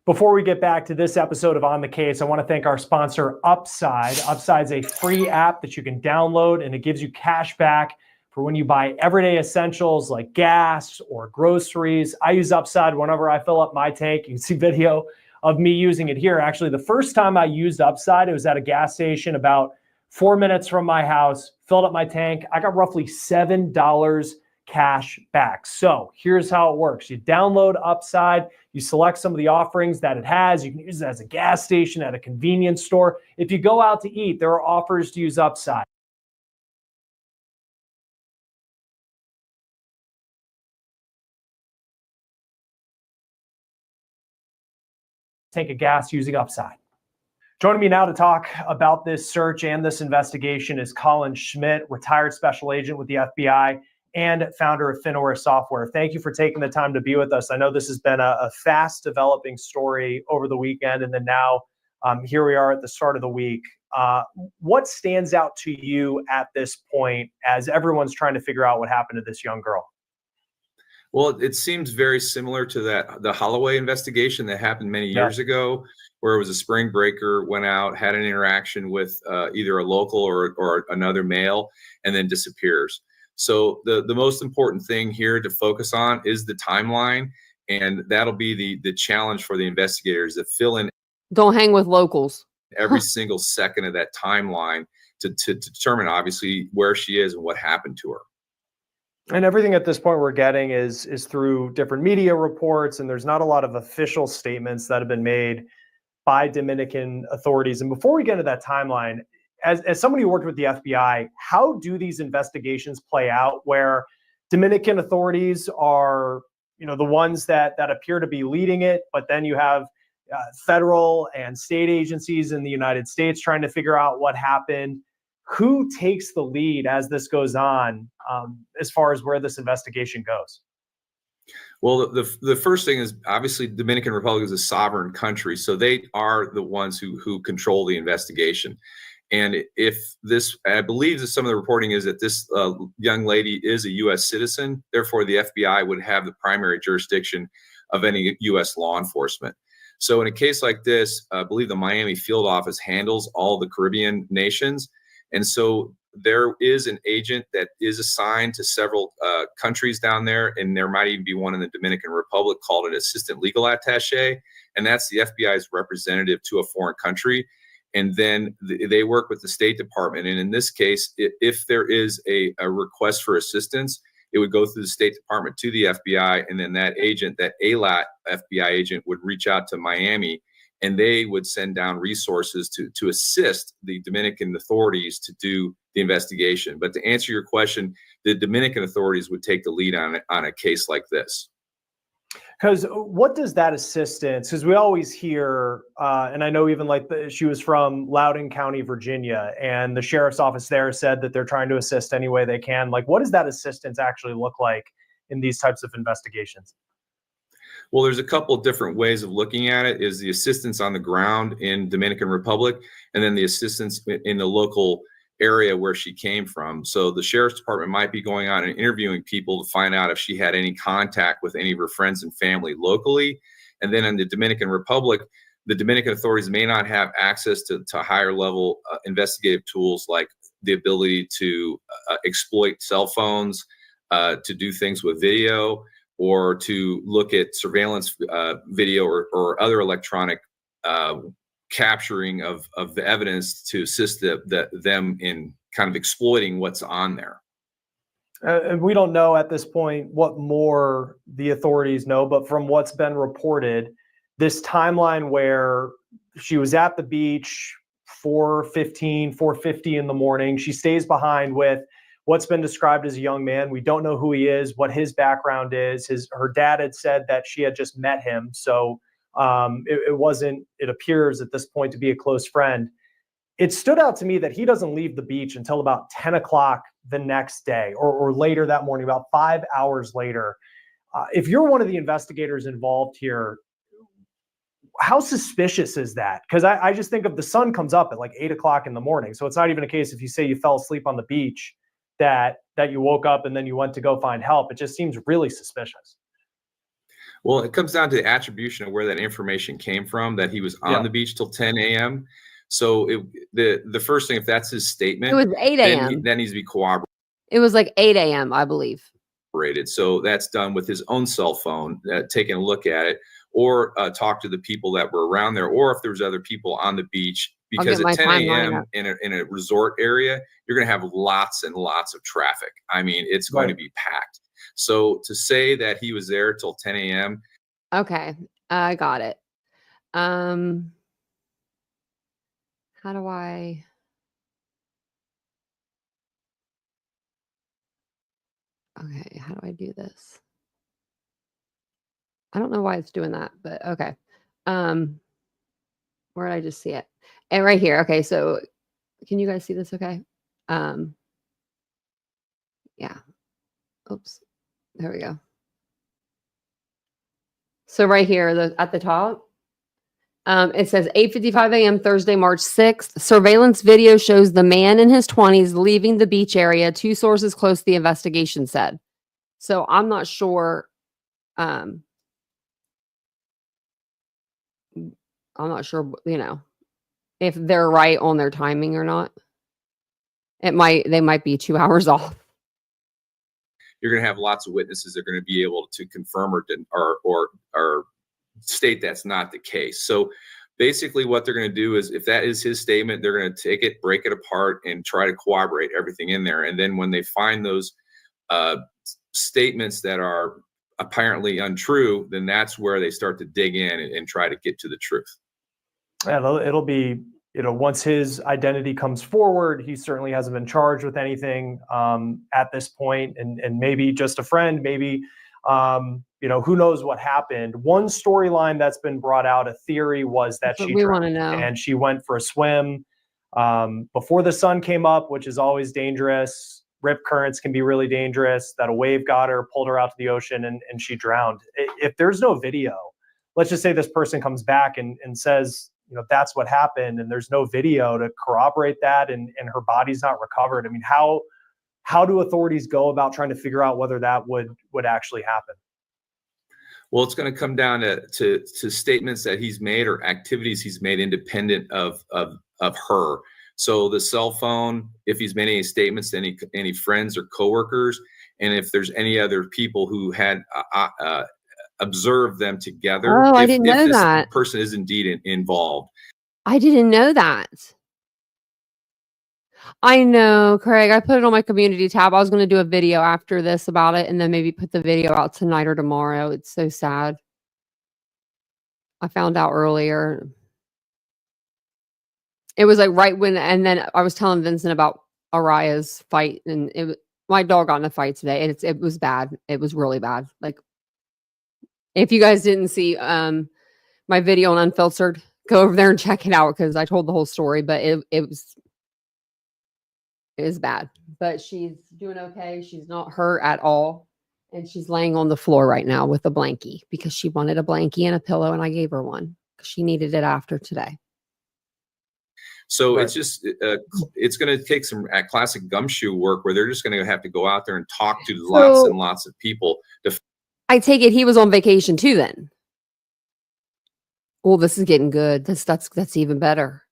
Before we get back to this episode of On the Case, I want to thank our sponsor, Upside. Upside's a free app that you can download, and it gives you cash back for for when you buy everyday essentials like gas or groceries. I use Upside whenever I fill up my tank. You can see video of me using it here. Actually, the first time I used Upside, it was at a gas station about 4 minutes from my house, filled up my tank. I got roughly $7 cash back. So here's how it works. You download Upside, you select some of the offerings that it has. You can use it as a gas station, at a convenience store. If you go out to eat, there are offers to use Upside. Tank of gas using Upside. Joining me now to talk about this search and this investigation is Colin Schmidt, retired special agent with the FBI and founder of Finora Software. Thank you for taking the time to be with us. I know this has been a fast developing story over the weekend, and then now here we are at the start of the week. What stands out to you at this point as everyone's trying to figure out what happened to this young girl? Well, it seems very similar to the Holloway investigation that happened many years ago, where it was a spring breaker, went out, had an interaction with either a local or another male, and then disappears. So the most important thing here to focus on is the timeline, and that'll be the challenge for the investigators to fill in. Don't hang with locals. Every single second of that timeline to determine, obviously, where she is and what happened to her. And everything at this point we're getting is through different media reports, and there's not a lot of official statements that have been made by Dominican authorities. And before we get into that timeline, as somebody who worked with the FBI, how do these investigations play out where Dominican authorities are, the ones that appear to be leading it, but then you have federal and state agencies in the United States trying to figure out what happened? Who takes the lead as this goes on, as far as where this investigation goes? Well, the first thing is, obviously, Dominican Republic is a sovereign country, so they are the ones who control the investigation. And if this, I believe that some of the reporting is that this young lady is a U.S. citizen, therefore the FBI would have the primary jurisdiction of any U.S. law enforcement. So in a case like this, I believe the Miami field office handles all the Caribbean nations. And so there is an agent that is assigned to several countries down there, and there might even be one in the Dominican Republic called an assistant legal attaché, and that's the FBI's representative to a foreign country. And then they work with the State Department. And in this case, if there is a request for assistance, it would go through the State Department to the FBI, and then that agent, that ALAT FBI agent, would reach out to Miami, and they would send down resources to assist the Dominican authorities to do the investigation. But to answer your question, the Dominican authorities would take the lead on a case like this. Because what does that assistance, because we always hear, and I know even she was from Loudoun County, Virginia, and the sheriff's office there said that they're trying to assist any way they can. What does that assistance actually look like in these types of investigations? Well, there's a couple of different ways of looking at it. Is the assistance on the ground in Dominican Republic, and then the assistance in the local area where she came from. So the sheriff's department might be going out and interviewing people to find out if she had any contact with any of her friends and family locally. And then in the Dominican Republic, the Dominican authorities may not have access to higher level investigative tools like the ability to exploit cell phones, to do things with video, or to look at surveillance video or other electronic capturing of the evidence to assist them in kind of exploiting what's on there. And we don't know at this point what more the authorities know, but from what's been reported, this timeline where she was at the beach 4:50 in the morning, she stays behind with what's been described as a young man. We don't know who he is, what his background is. Her dad had said that she had just met him. So it appears at this point to be a close friend. It stood out to me that he doesn't leave the beach until about 10 o'clock the next day or later that morning, about 5 hours later. If you're one of the investigators involved here, how suspicious is that? Because I just think of the sun comes up at 8 o'clock in the morning. So it's not even a case if you say you fell asleep on the beach that you woke up and then you went to go find help. It just seems really suspicious. Well, it comes down to the attribution of where that information came from, that he was on the beach till 10 a.m. So the first thing, if that's his statement, it was 8 a.m. That needs to be corroborated. It was like 8 a.m., I believe. So that's done with his own cell phone, taking a look at it, or talk to the people that were around there, or if there's other people on the beach. Because at 10 a.m. in a resort area, you're going to have lots and lots of traffic. I mean, it's going to be packed. So to say that he was there till 10 a.m. Okay, I got it. How do I? Okay, how do I do this? I don't know why it's doing that, but okay. Where did I just see it? And right here. Okay, so can you guys see this okay? Yeah. Oops. There we go. So right here, at the top, it says 8:55 a.m. Thursday, March 6th. Surveillance video shows the man in his 20s leaving the beach area. 2 sources close to the investigation said. So I'm not sure. I'm not sure, if they're right on their timing or not. They might be 2 hours off. You're going to have lots of witnesses that are going to be able to confirm or state that's not the case. So basically what they're going to do is, if that is his statement, they're going to take it, break it apart, and try to corroborate everything in there. And then when they find those statements that are apparently untrue, then that's where they start to dig in and try to get to the truth. Yeah, it'll be, once his identity comes forward, he certainly hasn't been charged with anything at this point, and maybe just a friend, maybe, who knows what happened. One storyline that's been brought out, a theory, was that she drowned, and she went for a swim before the sun came up, which is always dangerous. Rip currents can be really dangerous, that a wave got her, pulled her out to the ocean, and she drowned. If there's no video, let's just say this person comes back and says, that's what happened, and there's no video to corroborate that, and her body's not recovered. I mean, how do authorities go about trying to figure out whether that would actually happen? Well, it's going to come down to statements that he's made or activities he's made independent of her. So the cell phone, if he's made any statements to any friends or coworkers, and if there's any other people who had observed them together. Oh, I didn't know that. This person is indeed involved. I didn't know that. I know, Craig. I put it on my community tab. I was going to do a video after this about it, and then maybe put the video out tonight or tomorrow. It's so sad. I found out earlier. It was like right when, and then I was telling Vincent about Araya's fight, and my dog got in a fight today, and it was bad. It was really bad. Like, if you guys didn't see my video on Unfiltered, go over there and check it out, because I told the whole story, but it was bad. But she's doing okay. She's not hurt at all. And she's laying on the floor right now with a blankie, because she wanted a blankie and a pillow, and I gave her one because she needed it after today. So it's just, it's going to take some classic gumshoe work, where they're just going to have to go out there and talk to lots and lots of people. I take it he was on vacation too then. Well, this is getting good. That's even better.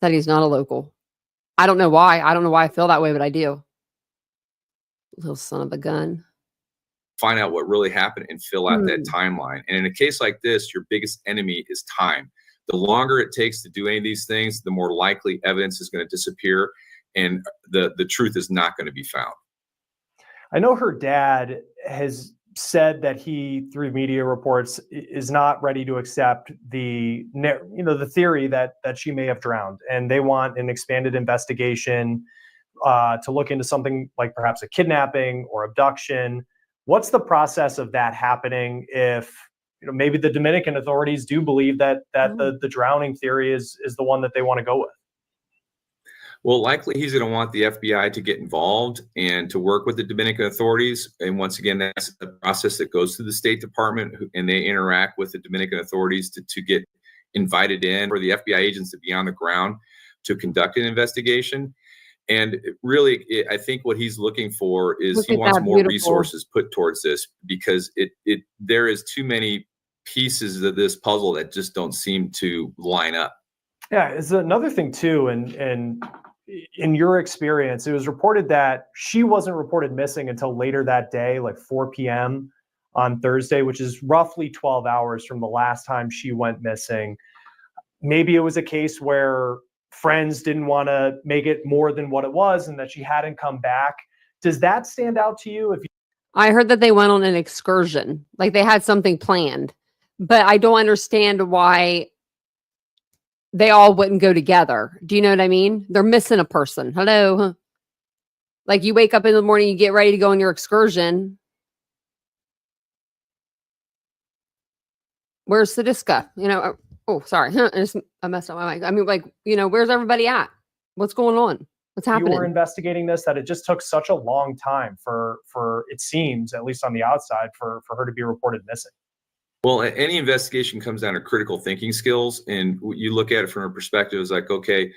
That he's not a local. I don't know why. I don't know why I feel that way, but I do. Little son of a gun. Find out what really happened and fill out that timeline. And in a case like this, your biggest enemy is time. The longer it takes to do any of these things, the more likely evidence is going to disappear, and the truth is not going to be found. I know her dad has said that he, through media reports, is not ready to accept the theory that she may have drowned, and they want an expanded investigation to look into something like perhaps a kidnapping or abduction. What's the process of that happening if maybe the Dominican authorities do believe that the drowning theory is the one that they want to go with? Well, likely he's going to want the FBI to get involved and to work with the Dominican authorities. And once again, that's a process that goes through the State Department, and they interact with the Dominican authorities to get invited in for the FBI agents to be on the ground to conduct an investigation. And really, I think what he's looking for is he wants more resources put towards this, because there is too many pieces of this puzzle that just don't seem to line up. Yeah, it's another thing too, and in your experience, it was reported that she wasn't reported missing until later that day, like 4 p.m. on Thursday, which is roughly 12 hours from the last time she went missing. Maybe it was a case where friends didn't want to make it more than what it was and that she hadn't come back. Does that stand out to you? I heard that they went on an excursion, like they had something planned, but I don't understand why they all wouldn't go together. Do you know what I mean? They're missing a person. Hello. Like you wake up in the morning, you get ready to go on your excursion. Where's Sudiksha? You know, oh, sorry. I messed up my mic. I mean, like, you know, where's everybody at? What's going on? What's happening? You were investigating this, that it just took such a long time for it seems, at least on the outside, for her to be reported missing. Well, any investigation comes down to critical thinking skills. And you look at it from a perspective, it's like, okay,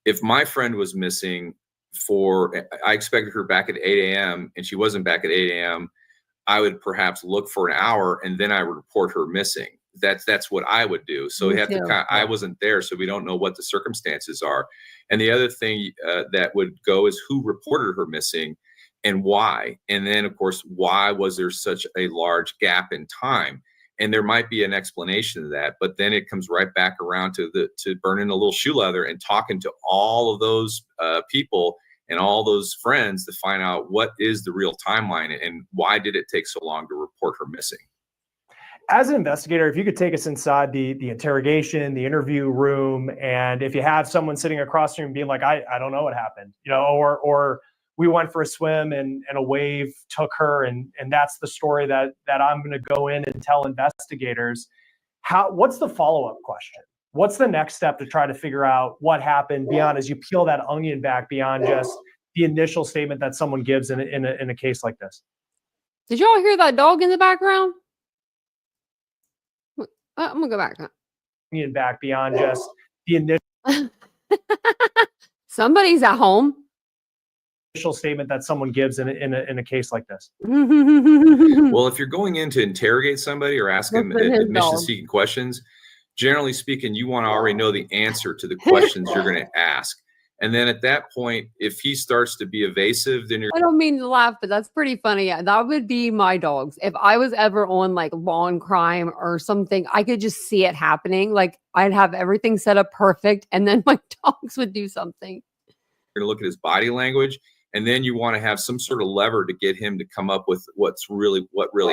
if my friend was missing I expected her back at 8 a.m. and she wasn't back at 8 a.m., I would perhaps look for an hour and then I would report her missing. That's what I would do. So we have to I wasn't there, so we don't know what the circumstances are. And the other thing that would go is who reported her missing and why. And then, of course, why was there such a large gap in time? And there might be an explanation to that, but then it comes right back around to burning a little shoe leather and talking to all of those people and all those friends to find out what is the real timeline and why did it take so long to report her missing. As an investigator, if you could take us inside the interrogation, the interview room, and if you have someone sitting across from you being like, I don't know what happened, you know, or we went for a swim and a wave took her and that's the story that I'm going to go in and tell investigators. What's the follow-up question? What's the next step to try to figure out what happened beyond, as you peel that onion back beyond just the initial statement that someone gives in a case like this? Did y'all hear that dog in the background? I'm gonna go back. Onion back beyond just the initial. Somebody's at home. Statement that someone gives in a case like this. Well, if you're going in to interrogate somebody or ask them admission-seeking questions, generally speaking, you want to already know the answer to the questions you're going to ask. And then at that point, if he starts to be evasive, then I don't mean to laugh, but that's pretty funny. Yeah, that would be my dogs. If I was ever on like Law and Crime or something, I could just see it happening. Like I'd have everything set up perfect, and then my dogs would do something. You're going to look at his body language. And then you want to have some sort of lever to get him to come up with what really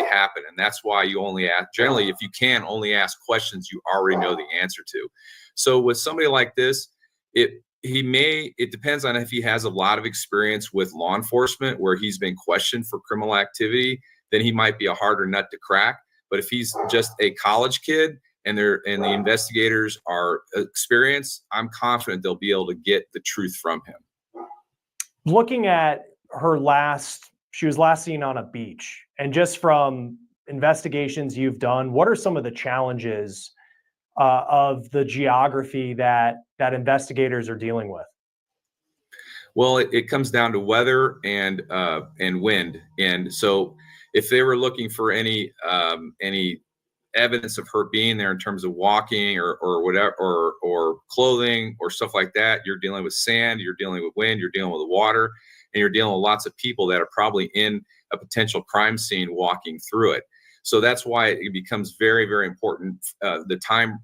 happened. And that's why you only ask, generally, if you can, only ask questions you already know the answer to. So with somebody like this, it depends on if he has a lot of experience with law enforcement where he's been questioned for criminal activity, then he might be a harder nut to crack. But if he's just a college kid and the investigators are experienced, I'm confident they'll be able to get the truth from him. Looking at her she was last seen on a beach, and just from investigations you've done, what are some of the challenges of the geography that investigators are dealing with? Well, it comes down to weather and wind. And so if they were looking for any evidence of her being there in terms of walking or whatever, or clothing or stuff like that, you're dealing with sand, you're dealing with wind, you're dealing with water, and you're dealing with lots of people that are probably in a potential crime scene walking through it. So that's why it becomes very, very important. The time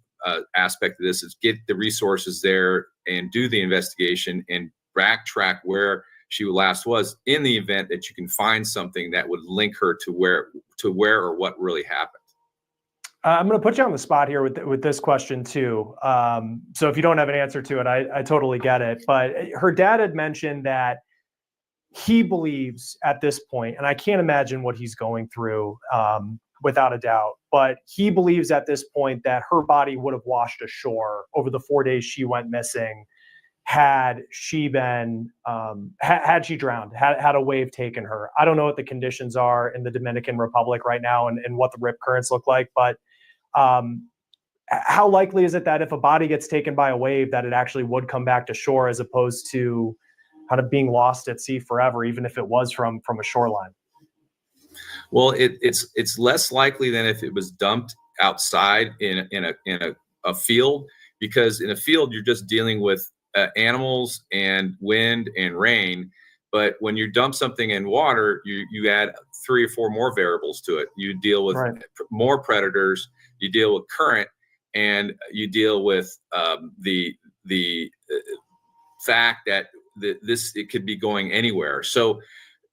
aspect of this is get the resources there and do the investigation and backtrack where she last was in the event that you can find something that would link her to where or what really happened. I'm going to put you on the spot here with this question too. So if you don't have an answer to it, I totally get it. But her dad had mentioned that he believes at this point, and I can't imagine what he's going through without a doubt, but he believes at this point that her body would have washed ashore over the 4 days she went missing had she been, had she drowned, had a wave taken her. I don't know what the conditions are in the Dominican Republic right now and what the rip currents look like, but how likely is it that if a body gets taken by a wave that it actually would come back to shore as opposed to kind of being lost at sea forever, even if it was from a shoreline? Well, it's less likely than if it was dumped outside in a field, because in a field you're just dealing with animals and wind and rain. But when you dump something in water, you add 3 or 4 more variables to it. You deal with more predators, you deal with current, and you deal with the fact that it could be going anywhere. So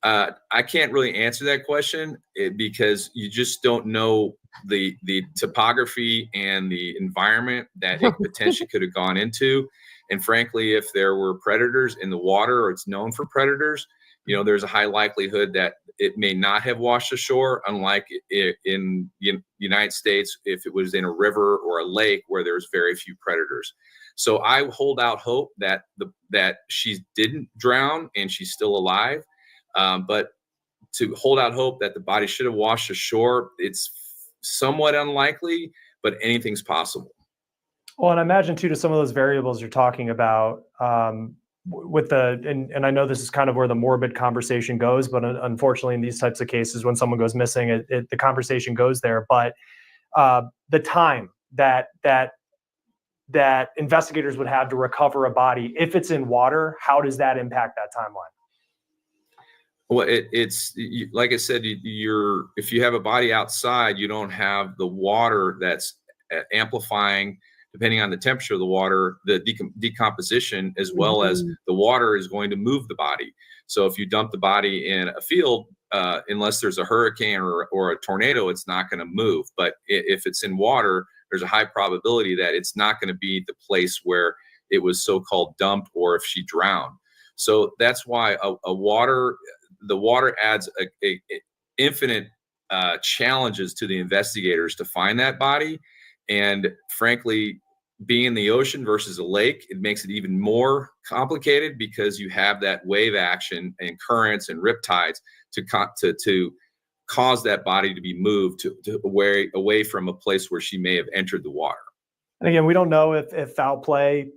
I can't really answer that question because you just don't know the topography and the environment that it potentially could have gone into. And frankly, if there were predators in the water, or it's known for predators, there's a high likelihood that it may not have washed ashore, unlike in the United States, if it was in a river or a lake where there's very few predators. So I hold out hope that she didn't drown and she's still alive. But to hold out hope that the body should have washed ashore, it's somewhat unlikely, but anything's possible. Well, and I imagine too, to some of those variables you're talking about, with and I know this is kind of where the morbid conversation goes, but unfortunately in these types of cases, when someone goes missing, the conversation goes there. But the time that investigators would have to recover a body, if it's in water, how does that impact that timeline? Well, it's like I said, if you have a body outside, you don't have the water that's amplifying, depending on the temperature of the water, the decomposition, as well as the water is going to move the body. So if you dump the body in a field, unless there's a hurricane or a tornado, it's not going to move. But if it's in water, there's a high probability that it's not going to be the place where it was so-called dumped, or if she drowned. So that's why the water adds a infinite challenges to the investigators to find that body. And frankly, being in the ocean versus a lake, it makes it even more complicated because you have that wave action and currents and riptides to cause that body to be moved to away from a place where she may have entered the water. And again, we don't know if foul play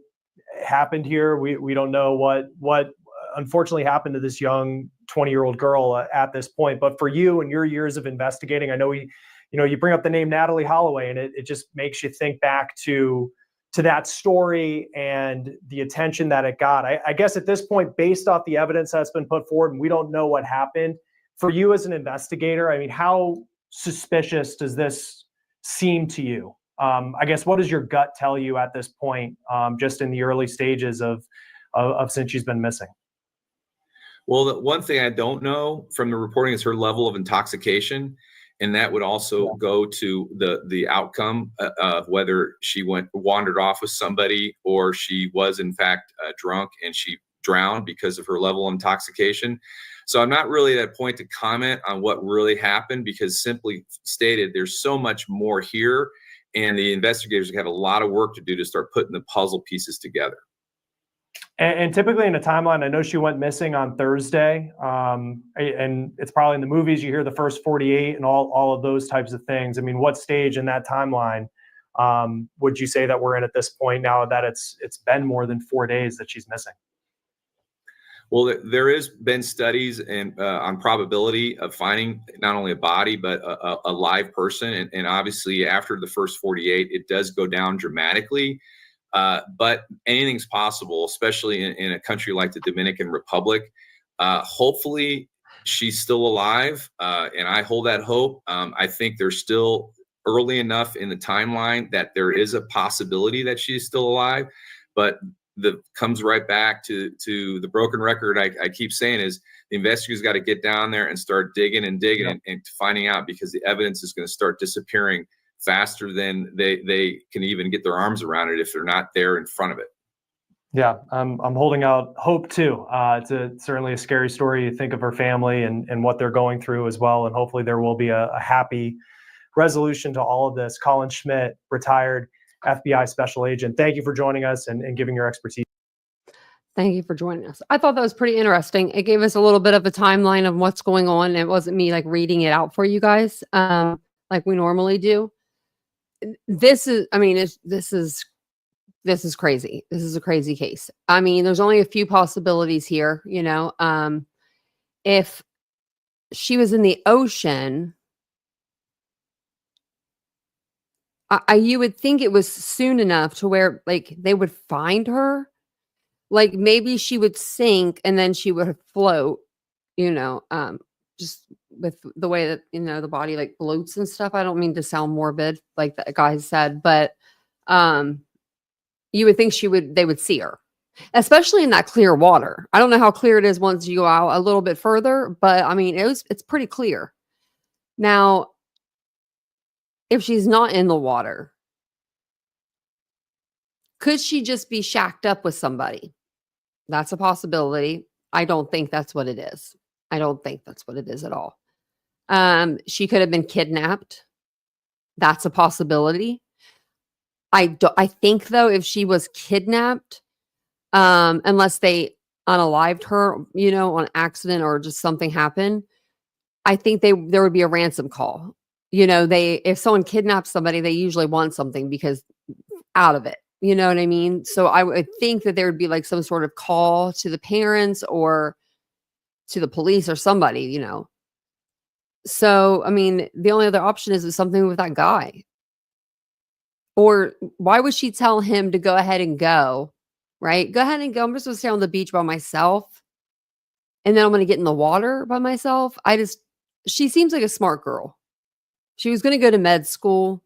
happened here. We don't know what unfortunately happened to this young 20-year-old girl at this point. But for you and your years of investigating, I know you bring up the name Natalee Holloway, and it just makes you think back to that story and the attention that it got. I guess at this point, based off the evidence that's been put forward, and we don't know what happened, for you as an investigator, I mean, how suspicious does this seem to you? I guess, what does your gut tell you at this point, just in the early stages of since she's been missing? Well, the one thing I don't know from the reporting is her level of intoxication. And that would also go to the outcome of whether she wandered off with somebody, or she was in fact drunk and she drowned because of her level of intoxication. So I'm not really at a point to comment on what really happened, because simply stated, there's so much more here, and the investigators have a lot of work to do to start putting the puzzle pieces together. And typically in a timeline, I know she went missing on Thursday, and it's probably in the movies, you hear the first 48 and all of those types of things. I mean, what stage in that timeline would you say that we're in at this point, now that it's been more than 4 days that she's missing? Well, there has been studies on probability of finding not only a body, but a live person. And obviously after the first 48, it does go down dramatically. But anything's possible, especially in a country like the Dominican Republic. Hopefully she's still alive, and I hold that hope. I think they're still early enough in the timeline that there is a possibility that she's still alive. But comes right back to the broken record I keep saying is the investigators got to get down there and start digging and finding out, because the evidence is going to start disappearing faster than they can even get their arms around it if they're not there in front of it. Yeah, I'm holding out hope too. It's certainly a scary story. You think of her family and what they're going through as well, and hopefully there will be a happy resolution to all of this. Colin Schmidt, retired FBI special agent, thank you for joining us and giving your expertise. Thank you for joining us. I thought that was pretty interesting. It gave us a little bit of a timeline of what's going on. It wasn't me like reading it out for you guys like we normally do. This is crazy. This is a crazy case. I mean, there's only a few possibilities here, if she was in the ocean, you would think it was soon enough to where like they would find her. Like maybe she would sink and then she would float, just with the way that, the body like floats and stuff. I don't mean to sound morbid like that guy said, but you would think they would see her, especially in that clear water. I don't know how clear it is once you go out a little bit further, but I mean, it's pretty clear. Now, if she's not in the water, could she just be shacked up with somebody? That's a possibility. I don't think that's what it is. I don't think that's what it is at all. She could have been kidnapped. That's a possibility. I think though, if she was kidnapped, unless they unalived her, on accident or just something happened, I think there would be a ransom call. If someone kidnaps somebody, they usually want something because out of it. You know what I mean? So I would think that there would be like some sort of call to the parents or to the police or somebody, So, I mean, the only other option is something with that guy. Or why would she tell him to go ahead and go, right? Go ahead and go. I'm just going to stay on the beach by myself. And then I'm going to get in the water by myself. She seems like a smart girl. She was going to go to med school.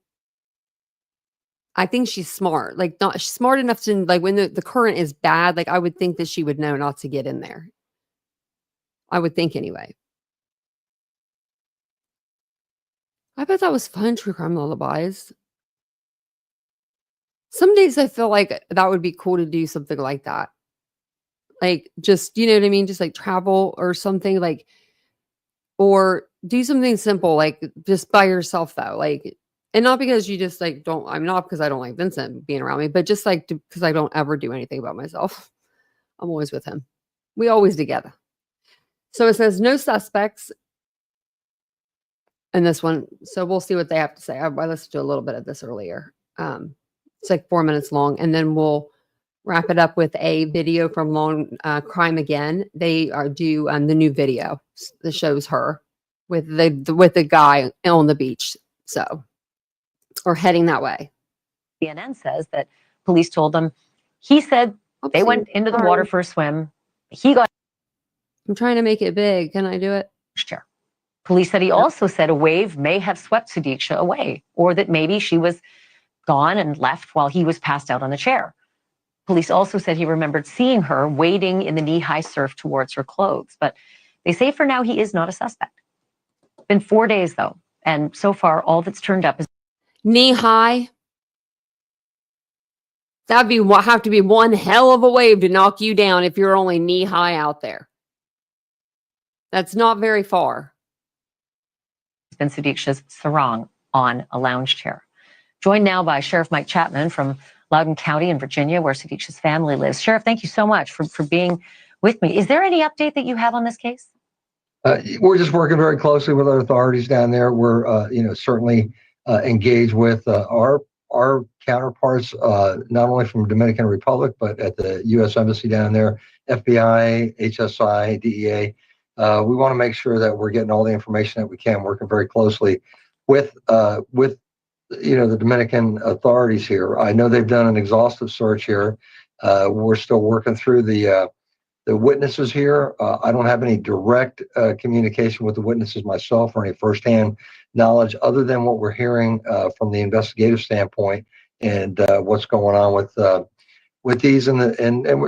I think she's smart, like she's smart enough to like when the current is bad, like I would think that she would know not to get in there. I would think anyway. I bet that was fun, true crime lullabies. Some days I feel like that would be cool to do something like that. Like just, you know what I mean? Just like travel or something like, or do something simple, like just by yourself though. Like, and not because you just like not because I don't like Vincent being around me, but just like because I don't ever do anything about myself. I'm always with him. We always together. So it says no suspects in this one. So we'll see what they have to say. I listened to a little bit of this earlier. It's like 4 minutes long, and then we'll wrap it up with a video from Long Crime Again. They do the new video that shows her with the guy on the beach. So. Or heading that way. CNN says that police told them, he said they went into the water for a swim. I'm trying to make it big. Can I do it? Sure. Police said he also said a wave may have swept Sudiksha away, or that maybe she was gone and left while he was passed out on a chair. Police also said he remembered seeing her wading in the knee-high surf towards her clothes. But they say for now he is not a suspect. It's been 4 days though, and so far all that's turned up is knee high. That'd have to be one hell of a wave to knock you down if you're only knee high out there. That's not very far. It's been Sudiksha's sarong on a lounge chair. Joined now by Sheriff Mike Chapman from Loudoun County in Virginia, where Sudiksha's family lives. Sheriff, thank you so much for being with me. Is there any update that you have on this case? We're just working very closely with our authorities down there. We're, certainly engaged with our counterparts, not only from Dominican Republic, but at the U.S. Embassy down there, FBI, HSI, DEA. We want to make sure that we're getting all the information that we can, working very closely with the Dominican authorities here. I know they've done an exhaustive search here. We're still working through the witnesses here. I don't have any direct communication with the witnesses myself or any firsthand knowledge other than what we're hearing from the investigative standpoint and what's going on with these. And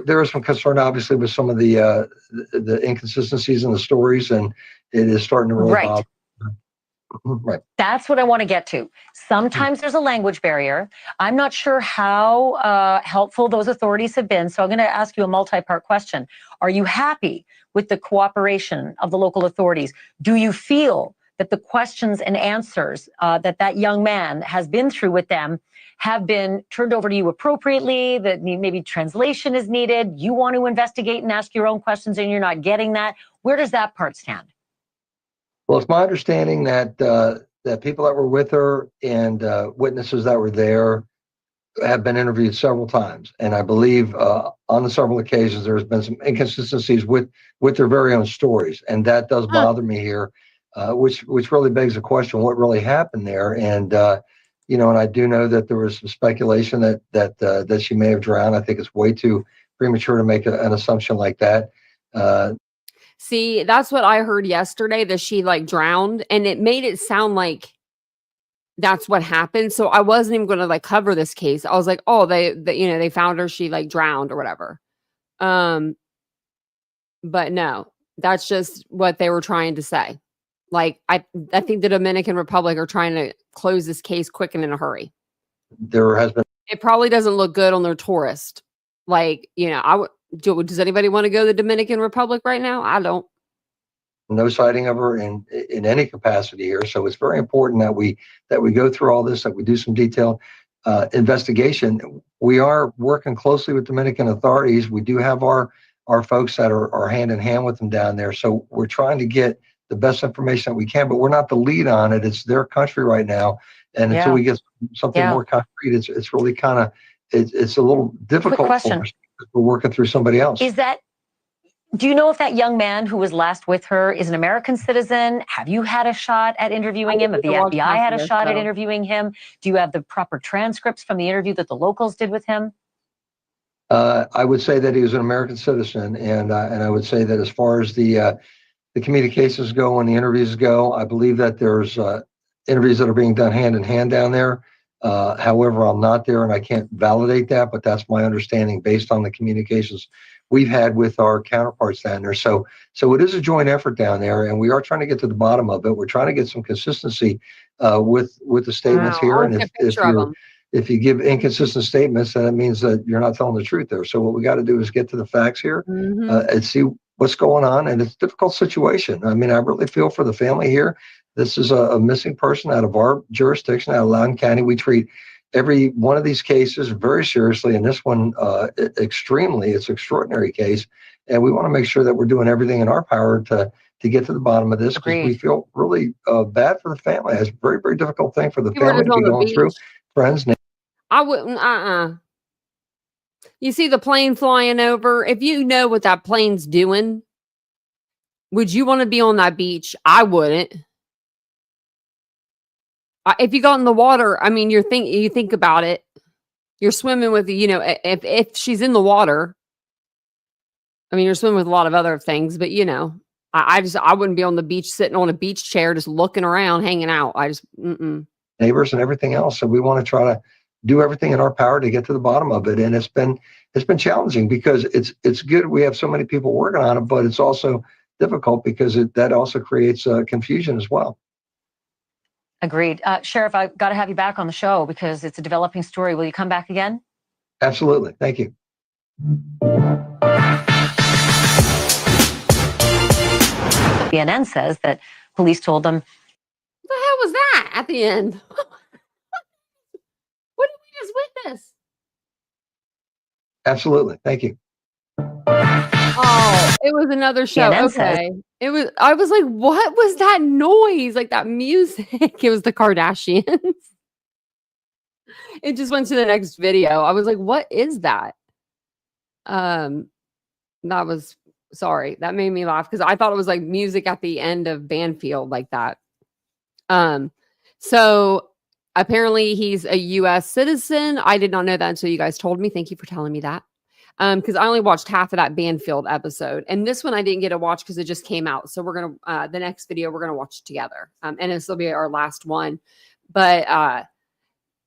there is some concern, obviously, with some of the inconsistencies in the stories, and it is starting to really bother. Right. That's what I want to get to. Sometimes there's a language barrier. I'm not sure how helpful those authorities have been. So I'm going to ask you a multi-part question. Are you happy with the cooperation of the local authorities? Do you feel that the questions and answers that young man has been through with them have been turned over to you appropriately, that maybe translation is needed, you want to investigate and ask your own questions and you're not getting that? Where does that part stand? Well, it's my understanding that that people that were with her and witnesses that were there have been interviewed several times, and I believe on the several occasions there has been some inconsistencies with their very own stories, and that does bother me here, which really begs the question: what really happened there? And and I do know that there was some speculation that she may have drowned. I think it's way too premature to make an assumption like that. See, that's what I heard yesterday, that she like drowned, and it made it sound like that's what happened. So I wasn't even going to like cover this case. I was like, oh, they found her, she like drowned or whatever. But no, that's just what they were trying to say. Like, I think the Dominican Republic are trying to close this case quick and in a hurry. There has been. It probably doesn't look good on their tourist. Like, does anybody want to go to the Dominican Republic right now? I don't. No sighting of her in any capacity here. So it's very important that we go through all this, that we do some detailed investigation. We are working closely with Dominican authorities. We do have our folks that are hand in hand with them down there. So we're trying to get the best information that we can, but we're not the lead on it. It's their country right now. And until we get something more concrete, it's really kind of, it's a little difficult for us because we're working through somebody else. Do you know if that young man who was last with her is an American citizen? Have you had a shot at interviewing him? Have the FBI had a shot at interviewing him? Do you have the proper transcripts from the interview that the locals did with him? I would say that he was an American citizen, and I would say that as far as the communications go and the interviews go, I believe that there's interviews that are being done hand in hand down there. However, I'm not there and I can't validate that, but that's my understanding based on the communications we've had with our counterparts down there. So it is a joint effort down there, and we are trying to get to the bottom of it. We're trying to get some consistency with the statements here. And if you give inconsistent statements, then it means that you're not telling the truth there. So what we got to do is get to the facts here and see what's going on. And it's a difficult situation. I mean, I really feel for the family here. This is a missing person out of our jurisdiction, out of Loudoun County. We treat every one of these cases very seriously, and this one extremely. It's an extraordinary case, and we want to make sure that we're doing everything in our power to get to the bottom of this, because we feel really bad for the family. It's a very, very difficult thing for the family to be going through. Friends, I wouldn't. You see the plane flying over. If you know what that plane's doing, would you want to be on that beach? I wouldn't. If you got in the water, I mean, you think about it. You're swimming with, if she's in the water, I mean, you're swimming with a lot of other things, but I wouldn't be on the beach, sitting on a beach chair, just looking around, hanging out. Neighbors and everything else. So we want to try to do everything in our power to get to the bottom of it. And it's been challenging because it's good. We have so many people working on it, but it's also difficult because that also creates confusion as well. Agreed. Sheriff, I've got to have you back on the show because it's a developing story. Will you come back again? Absolutely. Thank you. CNN says that police told them. What the hell was that at the end? What did we just witness? Absolutely. Thank you. Oh, it was another show. Okay. I was like, what was that noise? Like that music. It was the Kardashians. It just went to the next video. I was like, what is that? That made me laugh because I thought it was like music at the end of Banfield like that. So apparently he's a US citizen. I did not know that until you guys told me. Thank you for telling me that. Because I only watched half of that Banfield episode, and this one I didn't get to watch because it just came out. So we're gonna the next video we're gonna watch together, and this will be our last one. But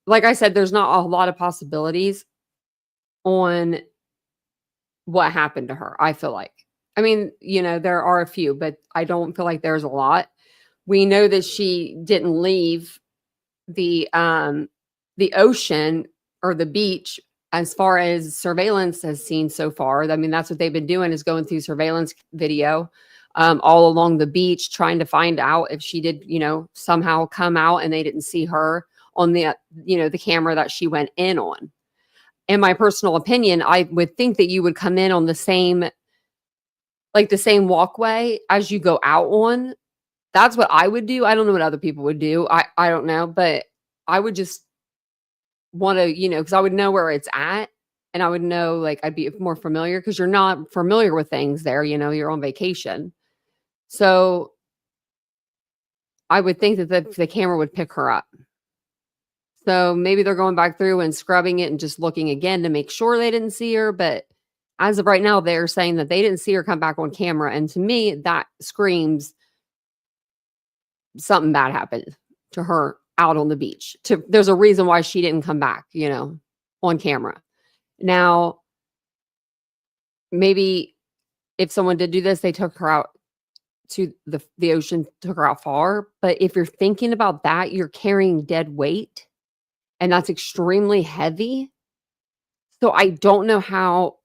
like I said, there's not a lot of possibilities on what happened to her. I feel like, I mean, there are a few, but I don't feel like there's a lot. We know that she didn't leave the ocean or the beach. As far as surveillance has seen so far, I mean, that's what they've been doing, is going through surveillance video all along the beach, trying to find out if she did, somehow come out and they didn't see her on the, the camera that she went in on. In my personal opinion, I would think that you would come in on the same walkway as you go out on. That's what I would do. I don't know what other people would do. I don't know, but I would just want to, because I would know where it's at, and I would know, like, I'd be more familiar, because you're not familiar with things there, you're on vacation. So I would think that the camera would pick her up. So maybe they're going back through and scrubbing it and just looking again to make sure they didn't see her. But as of right now, they're saying that they didn't see her come back on camera. And to me, that screams something bad happened to her out on the beach. There's a reason why she didn't come back, on camera. Now, maybe if someone did do this, they took her out to the ocean, took her out far. But if you're thinking about that, you're carrying dead weight, and that's extremely heavy. So I don't know how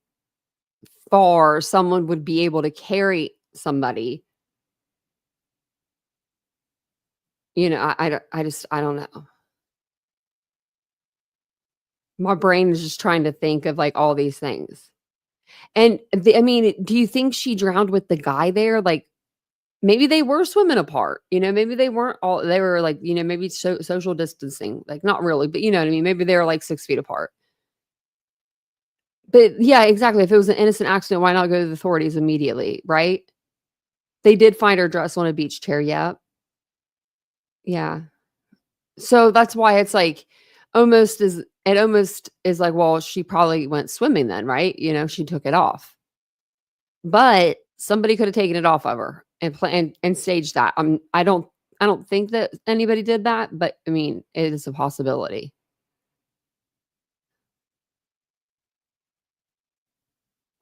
far someone would be able to carry somebody. I don't know. My brain is just trying to think of like all these things. And do you think she drowned with the guy there? Like, maybe they were swimming apart, maybe they weren't they were like, maybe social distancing, like not really, but you know what I mean? Maybe they were like 6 feet apart. But yeah, exactly. If it was an innocent accident, why not go to the authorities immediately? Right. They did find her dressed on a beach chair. Yeah. Yeah. So that's why it's like, it almost is like, well, she probably went swimming then, right? She took it off, but somebody could have taken it off of her and staged that. I don't think that anybody did that, but it is a possibility.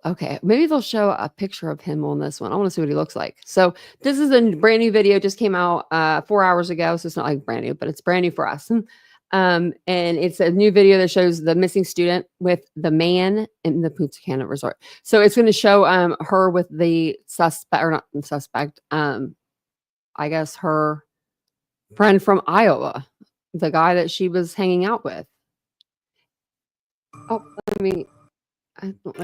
Okay, maybe they'll show a picture of him on this one. I want to see what he looks like. So this is a brand new video, just came out 4 hours ago. So it's not like brand new, but it's brand new for us. And it's a new video that shows the missing student with the man in the Punta Cana resort. So it's going to show her with the suspect, or not the suspect, I guess her friend from Iowa, the guy that she was hanging out with. Oh,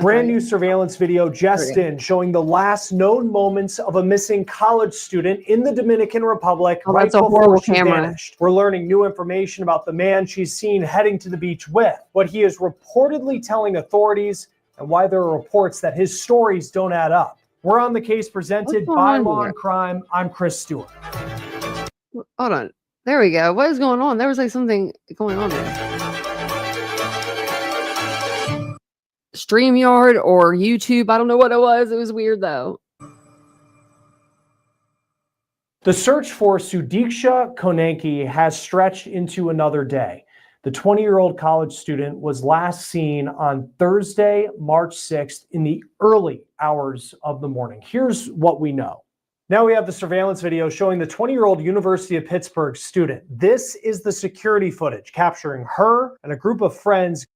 Brand new surveillance video just in, showing the last known moments of a missing college student in the Dominican Republic right before she vanished. We're learning new information about the man she's seen heading to the beach with, what he is reportedly telling authorities, and why there are reports that his stories don't add up. We're on the case presented by Law and Crime. I'm Chris Stewart. Hold on. There we go. What is going on? There was like something going on there. StreamYard or YouTube. I don't know what it was. It was weird though. The search for Sudiksha Konanki has stretched into another day. The 20-year-old college student was last seen on Thursday, March 6th in the early hours of the morning. Here's what we know. Now we have the surveillance video showing the 20-year-old University of Pittsburgh student. This is the security footage capturing her and a group of friends.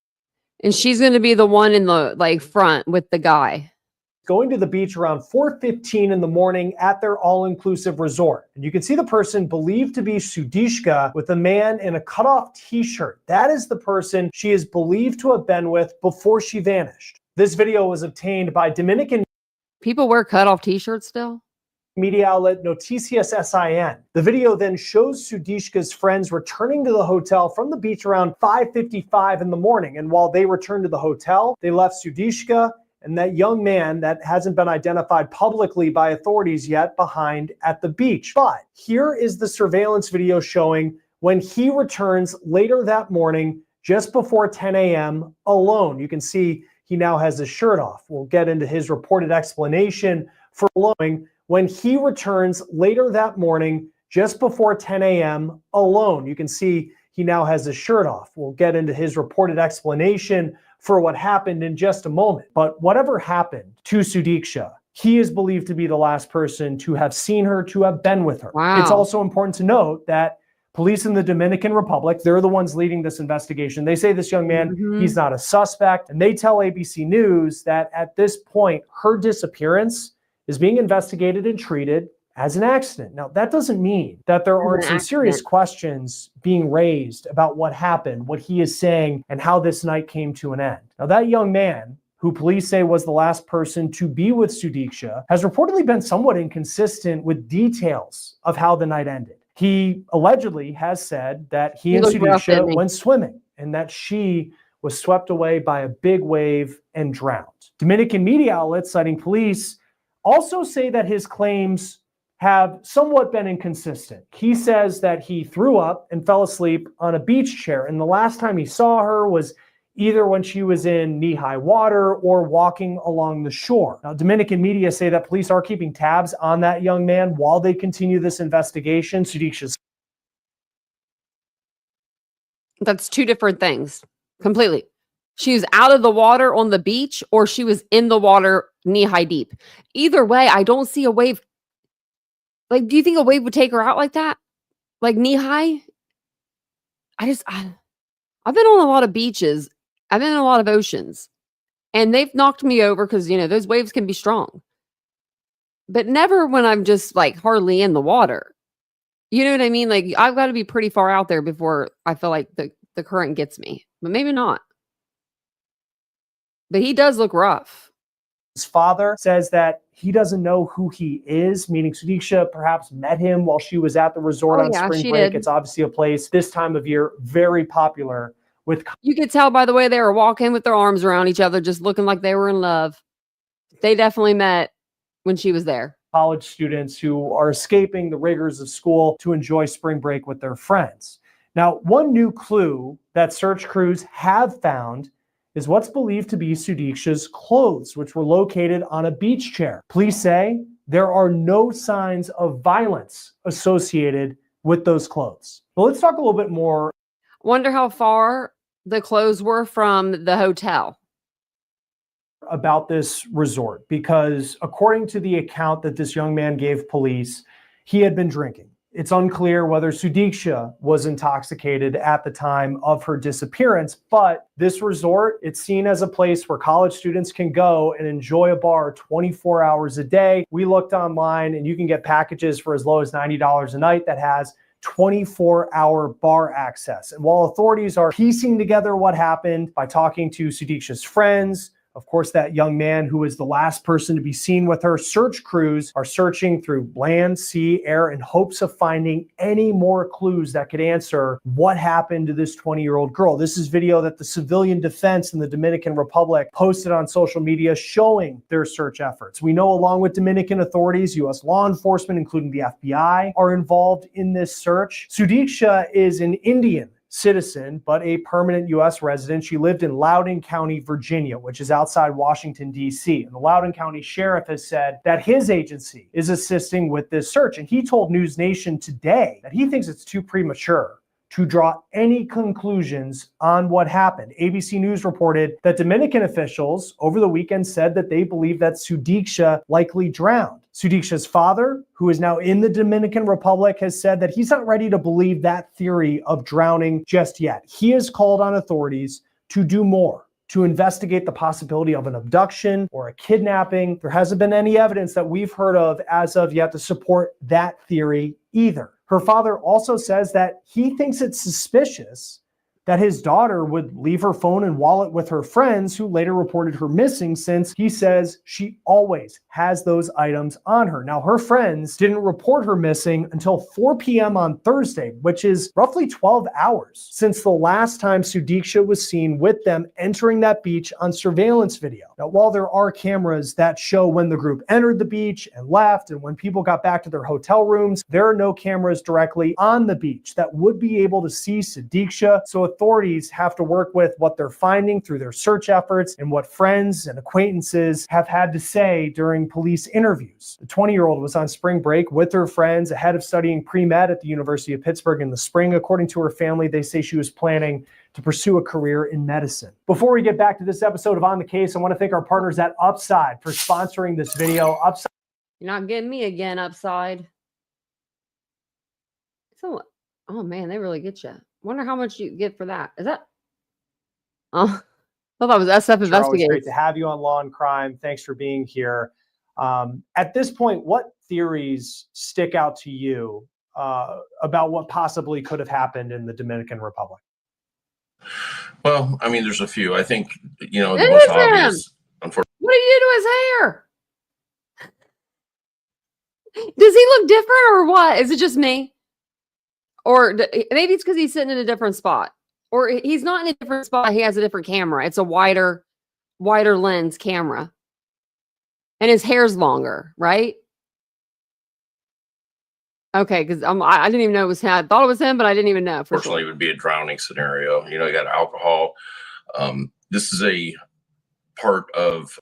And she's going to be the one in the front with the guy. Going to the beach around 4:15 in the morning at their all-inclusive resort. And you can see the person believed to be Sudiksha with a man in a cutoff t-shirt. That is the person she is believed to have been with before she vanished. This video was obtained by Dominican. People wear cutoff t-shirts still? Media outlet Noticias SIN. The video then shows Sudiksha's friends returning to the hotel from the beach around 5:55 in the morning. And while they returned to the hotel, they left Sudiksha and that young man that hasn't been identified publicly by authorities yet behind at the beach. But here is the surveillance video showing when he returns later that morning, just before 10 a.m. alone. You can see he now has his shirt off. We'll get into his reported explanation for alone. When he returns later that morning, just before 10 a.m. alone. You can see he now has his shirt off. We'll get into his reported explanation for what happened in just a moment. But whatever happened to Sudiksha, he is believed to be the last person to have seen her, to have been with her. Wow. It's also important to note that police in the Dominican Republic, they're the ones leading this investigation. They say this young man, he's not a suspect. And they tell ABC News that at this point, her disappearance is being investigated and treated as an accident. Now, that doesn't mean that there aren't some serious questions being raised about what happened, what he is saying, and how this night came to an end. Now, that young man, who police say was the last person to be with Sudiksha, has reportedly been somewhat inconsistent with details of how the night ended. He allegedly has said that he and Sudiksha went swimming and that she was swept away by a big wave and drowned. Dominican media outlets citing police also say that his claims have somewhat been inconsistent. He says that he threw up and fell asleep on a beach chair, and the last time he saw her was either when she was in knee-high water or walking along the shore. Now, Dominican media say that police are keeping tabs on that young man while they continue this investigation. Sudiksha's. That's two different things completely. She was out of the water on the beach, or she was in the water knee-high deep. Either way, I don't see a wave. Like, do you think a wave would take her out like that? Like knee-high? I've been on a lot of beaches. I've been in a lot of oceans, and they've knocked me over because, you know, those waves can be strong. But never when I'm just like hardly in the water. You know what I mean? Like, I've got to be pretty far out there before I feel like the current gets me, but maybe not. But he does look rough. His father says that he doesn't know who he is, meaning Sudiksha perhaps met him while she was at the resort on spring break. It's obviously a place this time of year very popular with. You could tell by the way they were walking with their arms around each other, just looking like they were in love. They definitely met when she was there. College students who are escaping the rigors of school to enjoy spring break with their friends. Now, one new clue that search crews have found is what's believed to be Sudiksha's clothes, which were located on a beach chair. Police say there are no signs of violence associated with those clothes. But let's talk a little bit more. Wonder how far the clothes were from the hotel. About this resort, because according to the account that this young man gave police, he had been drinking. It's unclear whether Sudiksha was intoxicated at the time of her disappearance, but this resort, it's seen as a place where college students can go and enjoy a bar 24 hours a day. We looked online and you can get packages for as low as $90 a night that has 24-hour bar access. And while authorities are piecing together what happened by talking to Sudiksha's friends, of course, that young man who was the last person to be seen with her, search crews are searching through land, sea, air in hopes of finding any more clues that could answer what happened to this 20-year-old girl. This is video that the civilian defense in the Dominican Republic posted on social media showing their search efforts. We know along with Dominican authorities, U.S. law enforcement, including the FBI, are involved in this search. Sudiksha is an Indian citizen, but a permanent U.S. resident. She lived in Loudoun County, Virginia, which is outside Washington, D.C. And the Loudoun County Sheriff has said that his agency is assisting with this search. And he told News Nation today that he thinks it's too premature to draw any conclusions on what happened. ABC News reported that Dominican officials over the weekend said that they believe that Sudiksha likely drowned. Sudiksha's father, who is now in the Dominican Republic, has said that he's not ready to believe that theory of drowning just yet. He has called on authorities to do more, to investigate the possibility of an abduction or a kidnapping. There hasn't been any evidence that we've heard of as of yet to support that theory either. Her father also says that he thinks it's suspicious that his daughter would leave her phone and wallet with her friends, who later reported her missing, since he says she always has those items on her. Now, her friends didn't report her missing until 4 p.m. on Thursday, which is roughly 12 hours since the last time Sudiksha was seen with them entering that beach on surveillance video. Now, while there are cameras that show when the group entered the beach and left and when people got back to their hotel rooms, there are no cameras directly on the beach that would be able to see Sudiksha. So authorities have to work with what they're finding through their search efforts and what friends and acquaintances have had to say during police interviews. The 20-year-old was on spring break with her friends ahead of studying pre-med at the University of Pittsburgh in the spring. According to her family, they say she was planning to pursue a career in medicine. Before we get back to this episode of On the Case, I want to thank our partners at Upside for sponsoring this video. Upside. You're not getting me again, Upside. So, oh man, they really get you. Wonder how much you get for that. Is that? Oh, I thought that was SF Investigates. Great to have you on Law and Crime. Thanks for being here. At this point, what theories stick out to you about what possibly could have happened in the Dominican Republic? Well, I mean, there's a few. I think, the most obvious. Unfortunately, what did you do to his hair? Does he look different or what? Is it just me? Or maybe it's because he's sitting in a different spot. Or he's not in a different spot. He has a different camera. It's a wider lens camera. And his hair's longer, right? Okay, because I didn't even know it was him. I thought it was him, but I didn't even know. Unfortunately, it would be a drowning scenario. You got alcohol This is a part of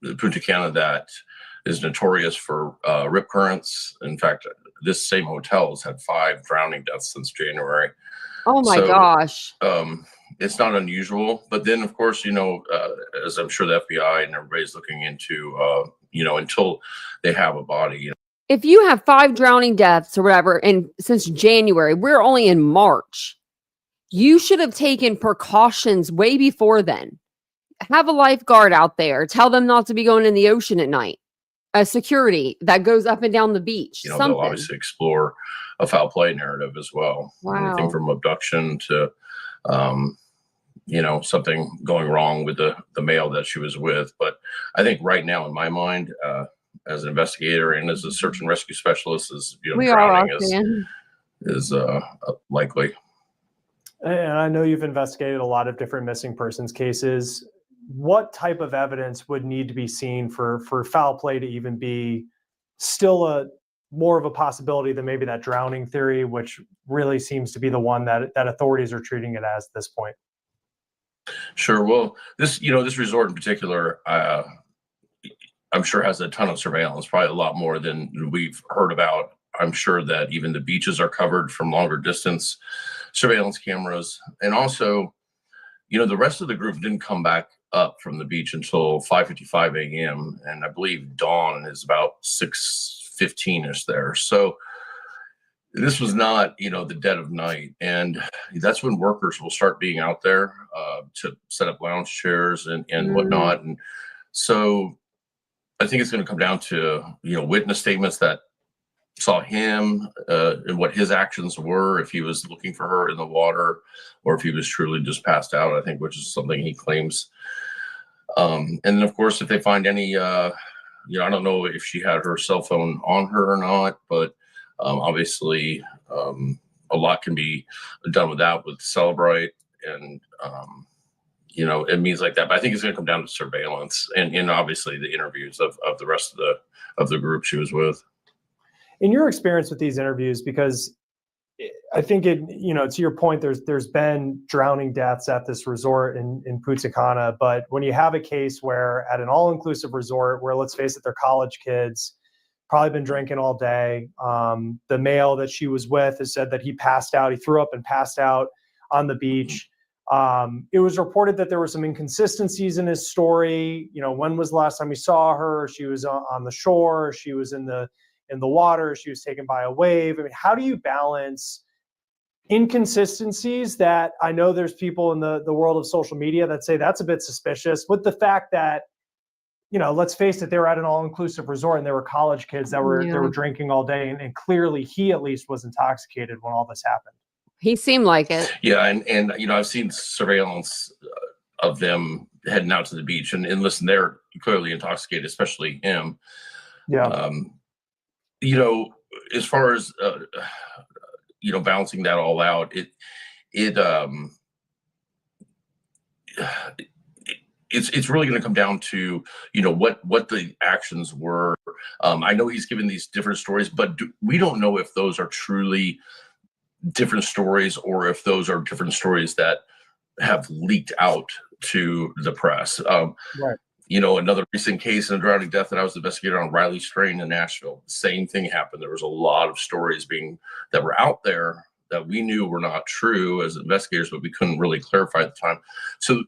Punta Cana that is notorious for rip currents. In fact, this same hotel has had 5 drowning deaths since January. Oh my gosh. It's not unusual. But then, of course, as I'm sure the FBI and everybody's looking into, until they have a body. If you have 5 drowning deaths or whatever, and since January, we're only in March, you should have taken precautions way before then. Have a lifeguard out there. Tell them not to be going in the ocean at night. A security that goes up and down the beach. They'll obviously explore a foul play narrative as well. Wow. Anything from abduction to, something going wrong with the male that she was with. But I think right now, in my mind, as an investigator and as a search and rescue specialist, drowning is likely. And I know you've investigated a lot of different missing persons cases. What type of evidence would need to be seen for foul play to even be still more of a possibility than maybe that drowning theory, which really seems to be the one that authorities are treating it as at this point? Sure. Well, this resort in particular, I'm sure has a ton of surveillance, probably a lot more than we've heard about. I'm sure that even the beaches are covered from longer distance surveillance cameras. And also, the rest of the group didn't come back up from the beach until 5:55 a.m. And I believe dawn is about 6:15ish there. So this was not, the dead of night. And that's when workers will start being out there to set up lounge chairs and whatnot. And so I think it's going to come down to, witness statements that saw him and what his actions were, if he was looking for her in the water or if he was truly just passed out, I think, which is something he claims. And then, of course, if they find any, I don't know if she had her cell phone on her or not, but obviously a lot can be done with that with Celebrite and, it means like that. But I think it's going to come down to surveillance and obviously the interviews of the rest of the group she was with. In your experience with these interviews, because I think to your point, there's been drowning deaths at this resort in Punta Cana, but when you have a case where at an all-inclusive resort where, let's face it, they're college kids, probably been drinking all day. The male that she was with has said that he passed out. He threw up and passed out on the beach. It was reported that there were some inconsistencies in his story. When was the last time he saw her? She was on the shore. She was in the water. She was taken by a wave. I mean, how do you balance inconsistencies that I know there's people in the world of social media that say that's a bit suspicious with the fact that, let's face it, they were at an all-inclusive resort and there were college kids that were drinking all day. And clearly he at least was intoxicated when all this happened. He seemed like it. Yeah. And I've seen surveillance of them heading out to the beach and listen, they're clearly intoxicated, especially him. Yeah. As far as, balancing that all out, it's really going to come down to, what the actions were. I know he's given these different stories, but we don't know if those are truly different stories or if those are different stories that have leaked out to the press. Right. Another recent case in a drowning death that I was investigating on Riley Strain in Nashville. Same thing happened. There was a lot of stories that were out there that we knew were not true as investigators, but we couldn't really clarify at the time. So,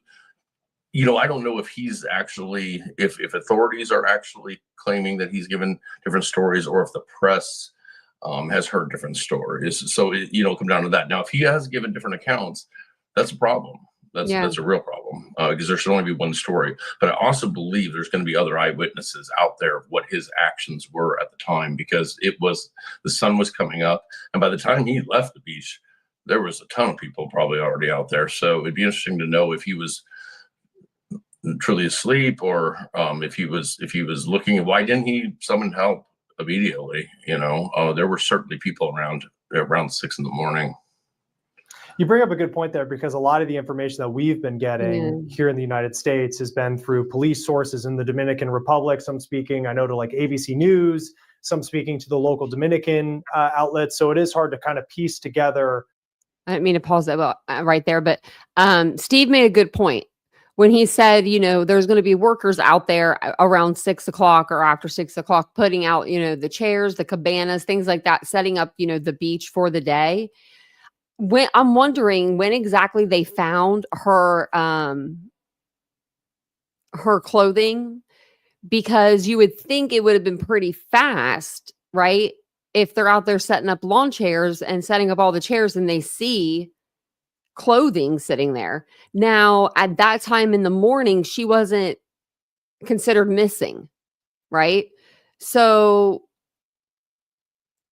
I don't know if he's actually, if authorities are actually claiming that he's given different stories or if the press has heard different stories. So, come down to that. Now, if he has given different accounts, that's a problem. That's a real problem because there should only be one story. But I also believe there's going to be other eyewitnesses out there of what his actions were at the time because the sun was coming up. And by the time he left the beach, there was a ton of people probably already out there. So it'd be interesting to know if he was truly asleep or if he was looking. Why didn't he summon help immediately? There were certainly people around 6 a.m. You bring up a good point there because a lot of the information that we've been getting here in the United States has been through police sources in the Dominican Republic. Some speaking, I know, to like ABC News, some speaking to the local Dominican outlets. So it is hard to kind of piece together I didn't mean to pause that right there, but Steve made a good point when he said, there's going to be workers out there around 6 o'clock or after 6 o'clock, putting out, the chairs, the cabanas, things like that, setting up, the beach for the day. When I'm wondering when exactly they found her clothing, because you would think it would have been pretty fast, right? If they're out there setting up lawn chairs and setting up all the chairs and they see clothing sitting there. Now, at that time in the morning, she wasn't considered missing, right? So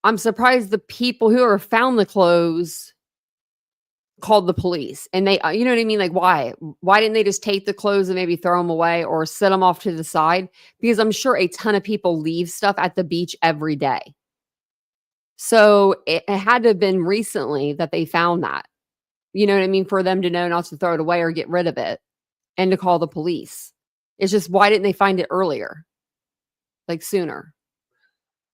I'm surprised the people who found the clothes called the police, and they, you know what I mean? Like, why didn't they just take the clothes and maybe throw them away or set them off to the side? Because I'm sure a ton of people leave stuff at the beach every day. So it had to have been recently that they found that, you know what I mean? For them to know not to throw it away or get rid of it and to call the police. It's just, why didn't they find it earlier? Like sooner?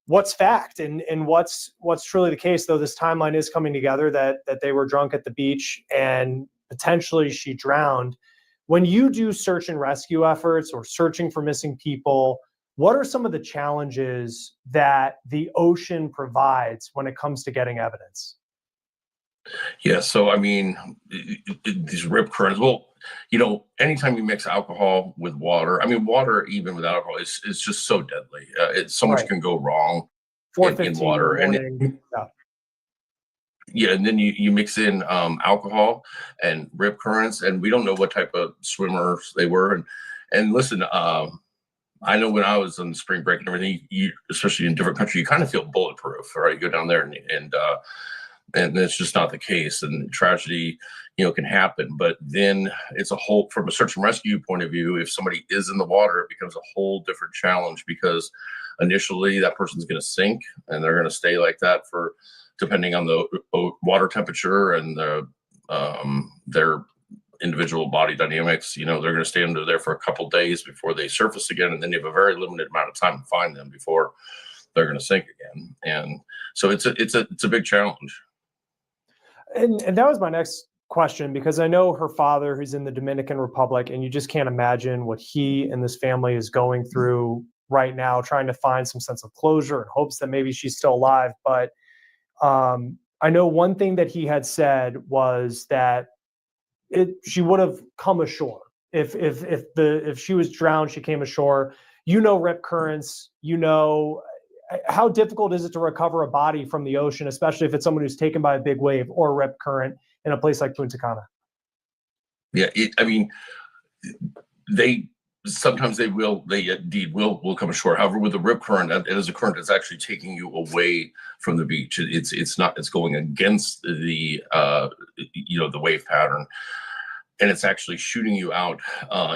What's fact and what's truly the case, though this timeline is coming together that they were drunk at the beach and potentially she drowned. When you do search and rescue efforts or searching for missing people, what are some of the challenges that the ocean provides when it comes to getting evidence? Yeah, so I mean, these rip currents, well, anytime you mix alcohol with water, I mean, water, even with alcohol, is just so deadly. So much can go wrong in water. And then you mix in alcohol and rip currents, and we don't know what type of swimmers they were. And listen, I know when I was on spring break and everything, especially in different countries, you kind of feel bulletproof, right? You go down there and it's just not the case, and tragedy, can happen. But then it's from a search and rescue point of view, if somebody is in the water, it becomes a whole different challenge, because initially that person's going to sink and they're going to stay like that for, depending on the water temperature and their individual body dynamics, they're going to stay under there for a couple days before they surface again. And then you have a very limited amount of time to find them before they're going to sink again. And so it's a big challenge. And that was my next question, because I know her father, who's in the Dominican Republic, and you just can't imagine what he and this family is going through right now, trying to find some sense of closure in hopes that maybe she's still alive. But I know one thing that he had said was that she would have come ashore if she was drowned. She came ashore. Rip currents. How difficult is it to recover a body from the ocean, especially if it's someone who's taken by a big wave or a rip current in a place like Punta Cana? Yeah, sometimes they indeed will come ashore. However, with the rip current, it is a current that's actually taking you away from the beach. It's going against the the wave pattern, and it's actually shooting you out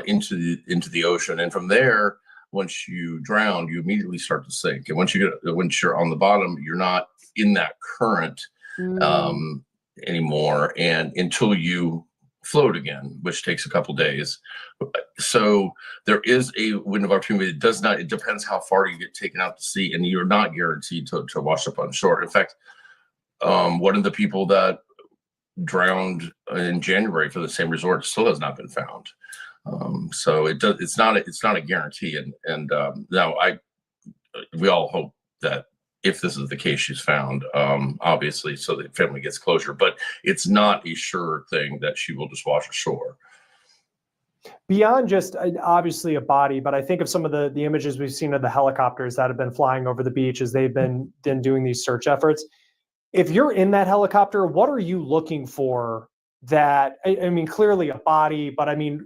into the ocean. And from there, once you drown, you immediately start to sink. And once you're on the bottom, you're not in that current anymore, and until you float again, which takes a couple days. So there is a window of opportunity. It depends how far you get taken out to sea, and you're not guaranteed to wash up on shore. In fact, one of the people that drowned in January for the same resort still has not been found. So it's not a guarantee. And now we all hope that if this is the case, she's found, obviously, so the family gets closure, but it's not a sure thing that she will just wash ashore. Beyond just obviously a body, but I think of some of the images we've seen of the helicopters that have been flying over the beach as they've been doing these search efforts. If you're in that helicopter, what are you looking for? That, I mean, clearly a body, but I mean,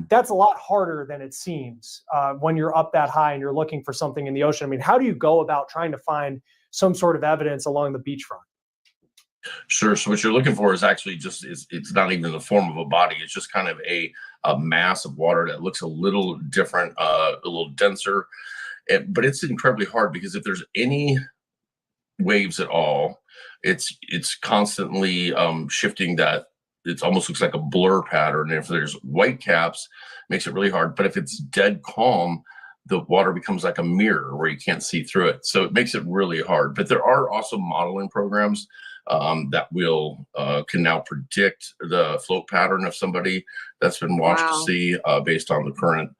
that's a lot harder than it seems when you're up that high and you're looking for something in the ocean. I mean, how do you go about trying to find some sort of evidence along the beachfront? Sure. So what you're looking for is actually it's not even in the form of a body. It's just kind of a mass of water that looks a little different, a little denser. But it's incredibly hard, because if there's any waves at all, it's constantly shifting that. It almost looks like a blur pattern. And if there's white caps, it makes it really hard. But if it's dead calm, the water becomes like a mirror where you can't see through it. So it makes it really hard. But there are also modeling programs that will can now predict the float pattern of somebody that's been washed to sea based on the current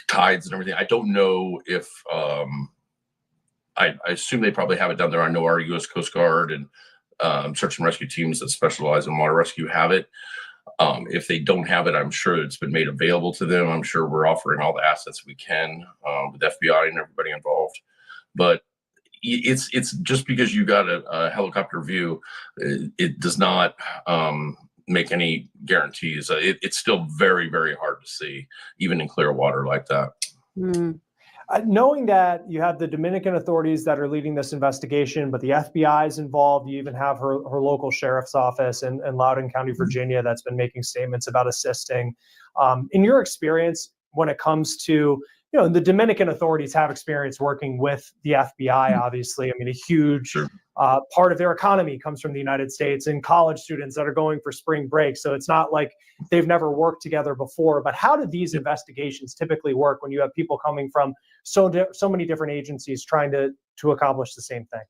tides and everything. I don't know if I assume they probably have it down there. I know our U.S. Coast Guard and search and rescue teams that specialize in water rescue have it. If they don't have it, I'm sure it's been made available to them. I'm sure we're offering all the assets we can with FBI and everybody involved. But it's just because you got a helicopter view, it does not make any guarantees. It's still very, very hard to see, even in clear water like that. Knowing that you have the Dominican authorities that are leading this investigation, but the FBI is involved, you even have her local sheriff's office in Loudoun County, Virginia, that's been making statements about assisting. In your experience, when it comes to, the Dominican authorities have experience working with the FBI, obviously. I mean, a huge part of their economy comes from the United States, and college students that are going for spring break. So it's not like they've never worked together before. But how do these investigations typically work when you have people coming from so many different agencies trying to accomplish the same thing?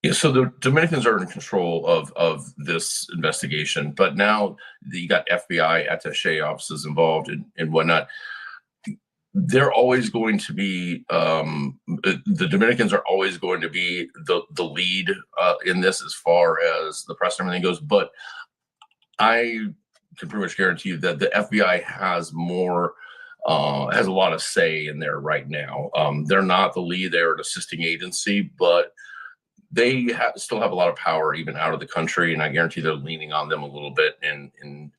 Yeah, so the Dominicans are in control of this investigation, but now you got FBI attaché offices involved and whatnot. They're always going to be the Dominicans are always going to be the lead in this as far as the press and everything goes. But I can pretty much guarantee you that the FBI has more has a lot of say in there right now. They're not the lead; they're an assisting agency, but they still have a lot of power even out of the country, and I guarantee they're leaning on them a little bit in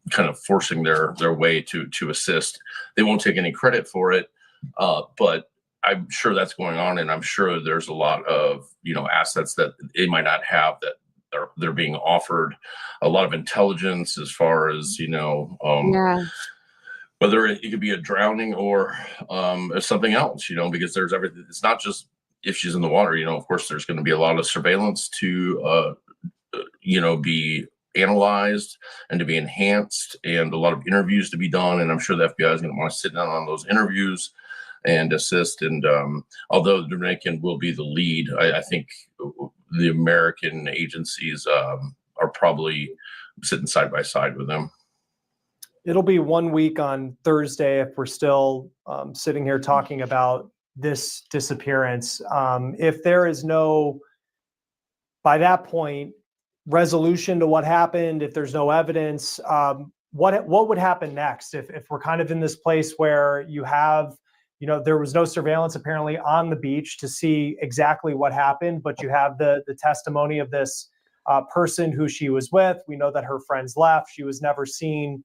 kind of forcing their way to assist. They won't take any credit for it, but I'm sure that's going on, and I'm sure there's a lot of assets that they might not have that they're being offered. A lot of intelligence as far as whether it could be a drowning or something else, because there's everything. It's not just if she's in the water. Of course, there's going to be a lot of surveillance to be analyzed and to be enhanced, and a lot of interviews to be done. And I'm sure the FBI is going to want to sit down on those interviews and assist. And although the Dominican will be the lead, I think the American agencies are probably sitting side by side with them. It'll be 1 week on Thursday if we're still sitting here talking about this disappearance. If there is no, by that point, resolution to what happened, if there's no evidence, what would happen next? If we're kind of in this place where you have, there was no surveillance apparently on the beach to see exactly what happened, but you have the testimony of this person who she was with. We know that her friends left. She was never seen,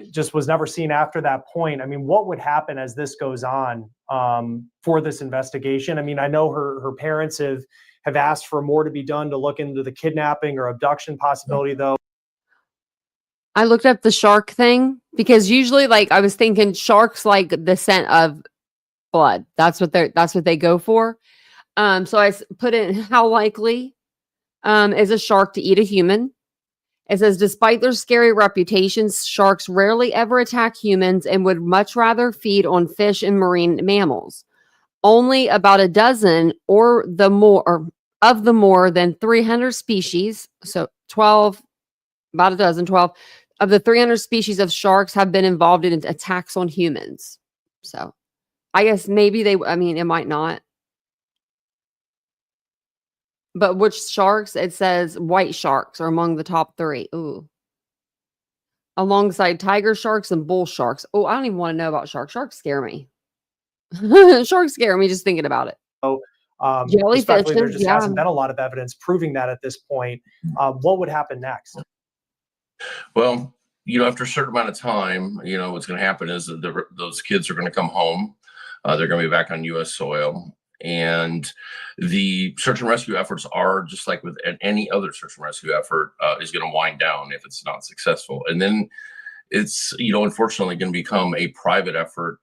just was never seen after that point. I mean, what would happen as this goes on for this investigation? I mean, I know her parents have asked for more to be done to look into the kidnapping or abduction possibility, though. I looked up the shark thing because usually, I was thinking sharks like the scent of blood. That's what they go for. So I put in how likely is a shark to eat a human. It says, despite their scary reputations, sharks rarely ever attack humans and would much rather feed on fish and marine mammals. Only about a dozen or of the more than 300 species, so 12 of the 300 species of sharks have been involved in attacks on humans. So I guess maybe it might not. But which sharks? It says white sharks are among the top 3. Ooh. Alongside tiger sharks and bull sharks. Oh, I don't even want to know about sharks. Sharks scare me. Sharks scare me just thinking about it. So, jellyfish. There just hasn't been a lot of evidence proving that at this point. What would happen next? Well, after a certain amount of time, what's going to happen is that those kids are going to come home. They're going to be back on U.S. soil. And the search and rescue efforts are just like with any other search and rescue effort is going to wind down if it's not successful. And then it's, unfortunately going to become a private effort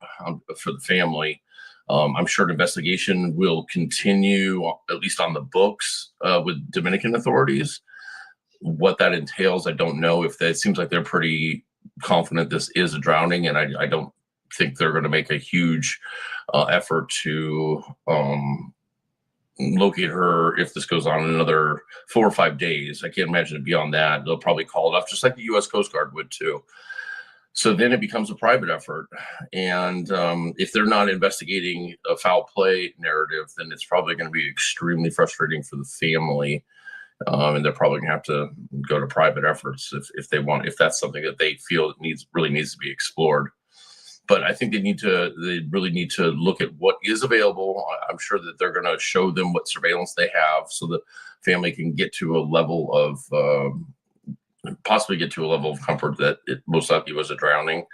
for the family. I'm sure an investigation will continue, at least on the books, with Dominican authorities. What that entails, I don't know. It seems like they're pretty confident this is a drowning, and I don't think they're going to make a huge effort to locate her if this goes on another 4 or 5 days. I can't imagine it beyond that. They'll probably call it off, just like the U.S. Coast Guard would too. So then it becomes a private effort. And if they're not investigating a foul play narrative, then it's probably going to be extremely frustrating for the family. And they're probably gonna have to go to private efforts if they want, if that's something that they feel really needs to be explored. But I think they really need to look at what is available. I'm sure that they're going to show them what surveillance they have, so the family can get to a level of possibly get to a level of comfort that it most likely was a drowning.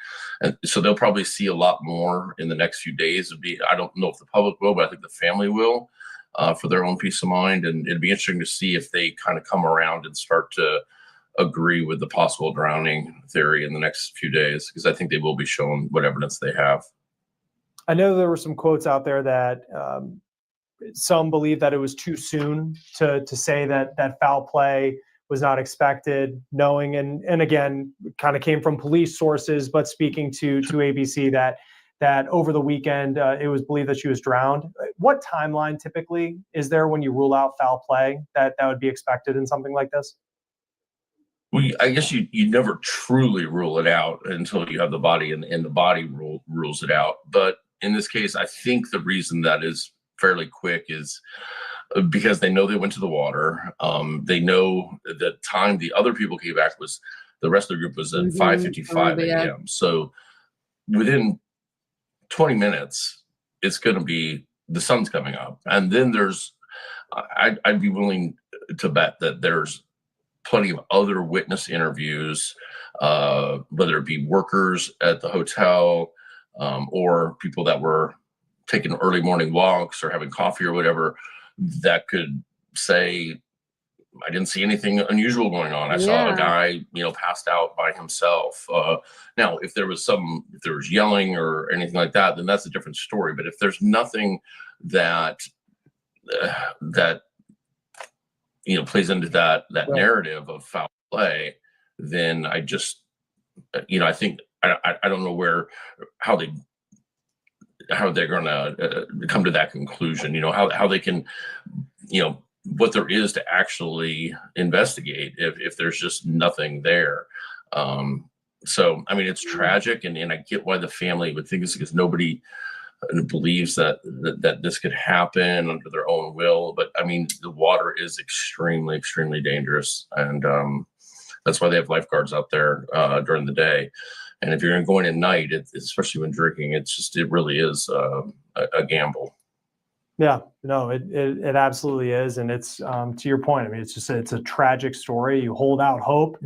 And so they'll probably see a lot more in the next few days. I don't know if the public will, but I think the family will. For their own peace of mind. And it'd be interesting to see if they kind of come around and start to agree with the possible drowning theory in the next few days, because I think they will be shown what evidence they have. I know there were some quotes out there that some believe that it was too soon to say that foul play was not expected, knowing, and again, kind of came from police sources, but speaking to ABC that over the weekend, it was believed that she was drowned. What timeline typically is there when you rule out foul play that would be expected in something like this? Well, I guess you never truly rule it out until you have the body, and the body rules it out. But in this case, I think the reason that is fairly quick is because they know they went to the water. They know the time the other people came back was, the rest of the group was at 5:55 a.m. So within 20 minutes, it's going to be, the sun's coming up. And then I'd be willing to bet that there's plenty of other witness interviews, whether it be workers at the hotel or people that were taking early morning walks or having coffee or whatever, that could say, I didn't see anything unusual going on. I saw a guy, passed out by himself. Now, if there was yelling or anything like that, then that's a different story. But if there's nothing that plays into that narrative of foul play, then I just, I think I don't know how they're going to come to that conclusion. How they can, what there is to actually investigate if there's just nothing there. So, I mean, it's tragic, and I get why the family would think this, because nobody believes that this could happen under their own will. But I mean, the water is extremely, extremely dangerous. And that's why they have lifeguards out there during the day. And if you're going at night, especially when drinking, it really is a gamble. Yeah, no, it absolutely is. And it's to your point, I mean, it's a tragic story. You hold out hope.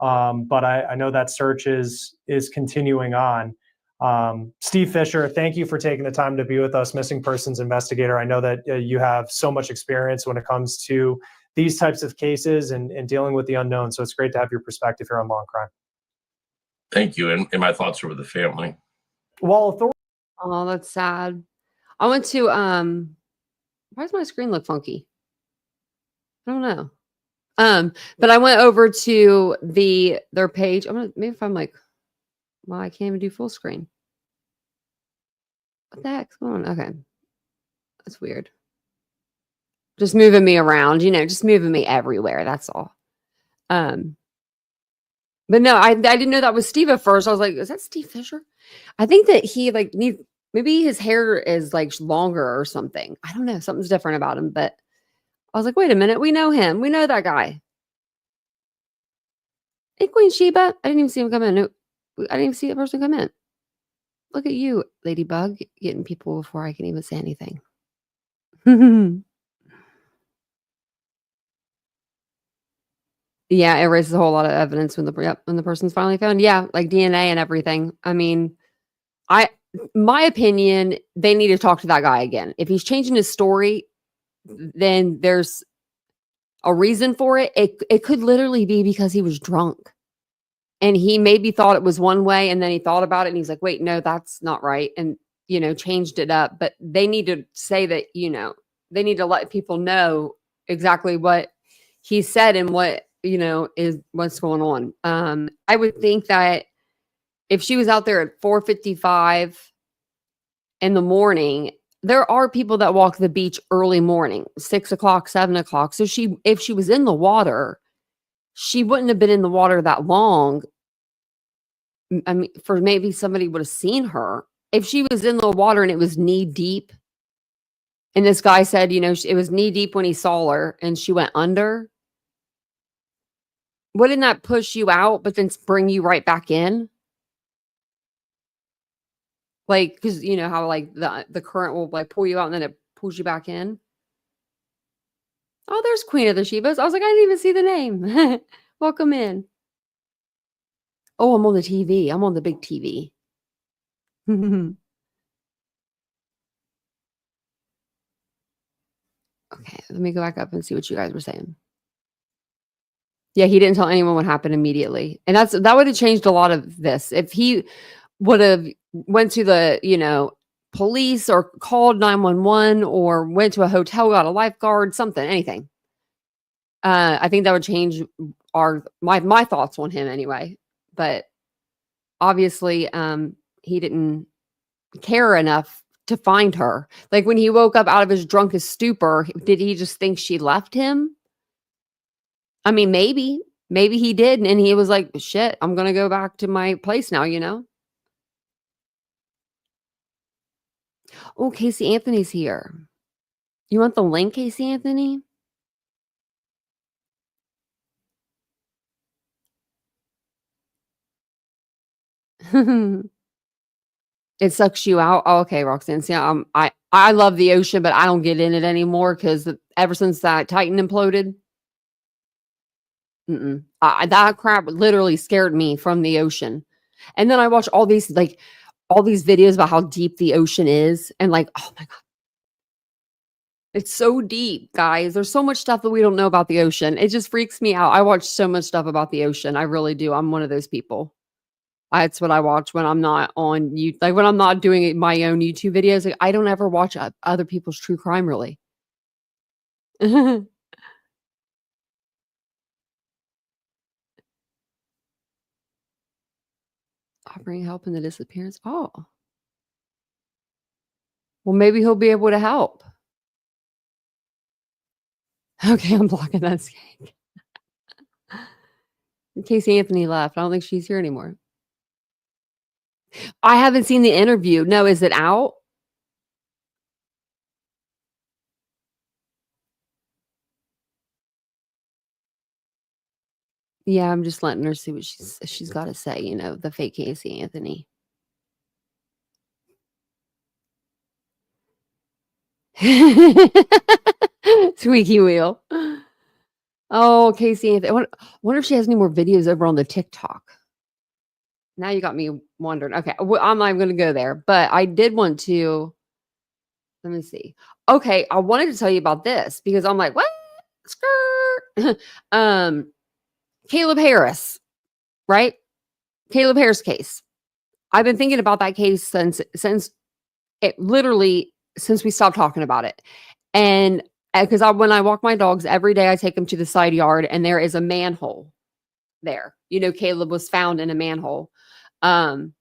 But I know that search is continuing on. Steve Fisher, thank you for taking the time to be with us, missing persons investigator. I know that you have so much experience when it comes to these types of cases and dealing with the unknown. So it's great to have your perspective here on Law and Crime. Thank you. And my thoughts are with the family. Well, oh, that's sad. I went to, why does my screen look funky? I don't know. But I went over to their page. Maybe if I'm like, well, I can't even do full screen. What the heck's going on? Okay. That's weird. Just moving me around, just moving me everywhere. That's all. But no, I didn't know that was Steve at first. I was like, is that Steve Fisher? I think that he maybe his hair is like longer or something. I don't know. Something's different about him. But I was like, wait a minute. We know him. We know that guy. Hey, Queen Sheba. I didn't even see him come in. I didn't even see that person come in. Look at you, Ladybug, getting people before I can even say anything. Yeah, it raises a whole lot of evidence when the person's finally found. Yeah, like DNA and everything. I mean, my opinion, they need to talk to that guy again. If he's changing his story, then there's a reason for it. It could literally be because he was drunk. And he maybe thought it was one way, and then he thought about it, and he's like, wait, no, that's not right. And, changed it up. But they need to say that, they need to let people know exactly what he said and what, is what's going on. I would think that if she was out there at 4:55 in the morning, there are people that walk the beach early morning, 6 o'clock, 7 o'clock. So if she was in the water, she wouldn't have been in the water that long. I mean, for maybe somebody would have seen her. If she was in the water and it was knee deep, and this guy said, you know, it was knee deep when he saw her and she went under, wouldn't that push you out, but then bring you right back in? Like, because you know how like the current will like pull you out and then it pulls you back in. Oh, there's Queen of the Shebas. I was like, I didn't even see the name. Welcome in. Oh, I'm on the TV. I'm on the big TV. Okay, let me go back up and see what you guys were saying. Yeah, he didn't tell anyone what happened immediately. And that would have changed a lot of this. If he would have went to the, you know, police or called 911 or went to a hotel, got a lifeguard, something, anything. I think that would change my thoughts on him anyway. But obviously, he didn't care enough to find her. Like when he woke up out of his drunkest stupor, did he just think she left him? I mean, maybe he did. And he was like, shit, I'm going to go back to my place now, you know? Oh, Casey Anthony's here. You want the link, Casey Anthony? It sucks you out. Oh, okay, Roxanne. See, I love the ocean, but I don't get in it anymore because ever since that Titan imploded, that crap literally scared me from the ocean. And then I watch all these videos about how deep the ocean is, and like, oh my god, it's so deep, guys. There's so much stuff that we don't know about the ocean. It just freaks me out. I watch so much stuff about the ocean. I really do. I'm one of those people. That's what I watch when I'm not on you. Like when I'm not doing my own YouTube videos. Like, I don't ever watch other people's true crime, really. Offering help in the disappearance. Oh, well, maybe he'll be able to help. Okay, I'm blocking that skank. Casey Anthony left. I don't think she's here anymore. I haven't seen the interview. No, is it out? Yeah, I'm just letting her see what she's got to say, you know, the fake Casey Anthony. Squeaky wheel. Oh, Casey Anthony. I wonder if she has any more videos over on the TikTok. Now you got me wondering. Okay, I'm not even going to go there, but I did want to. Let me see. Okay, I wanted to tell you about this because I'm like, what? Skirt. Caleb Harris, right? Caleb Harris case. I've been thinking about that case since we stopped talking about it. And because when I walk my dogs every day, I take them to the side yard and there is a manhole there. You know, Caleb was found in a manhole. And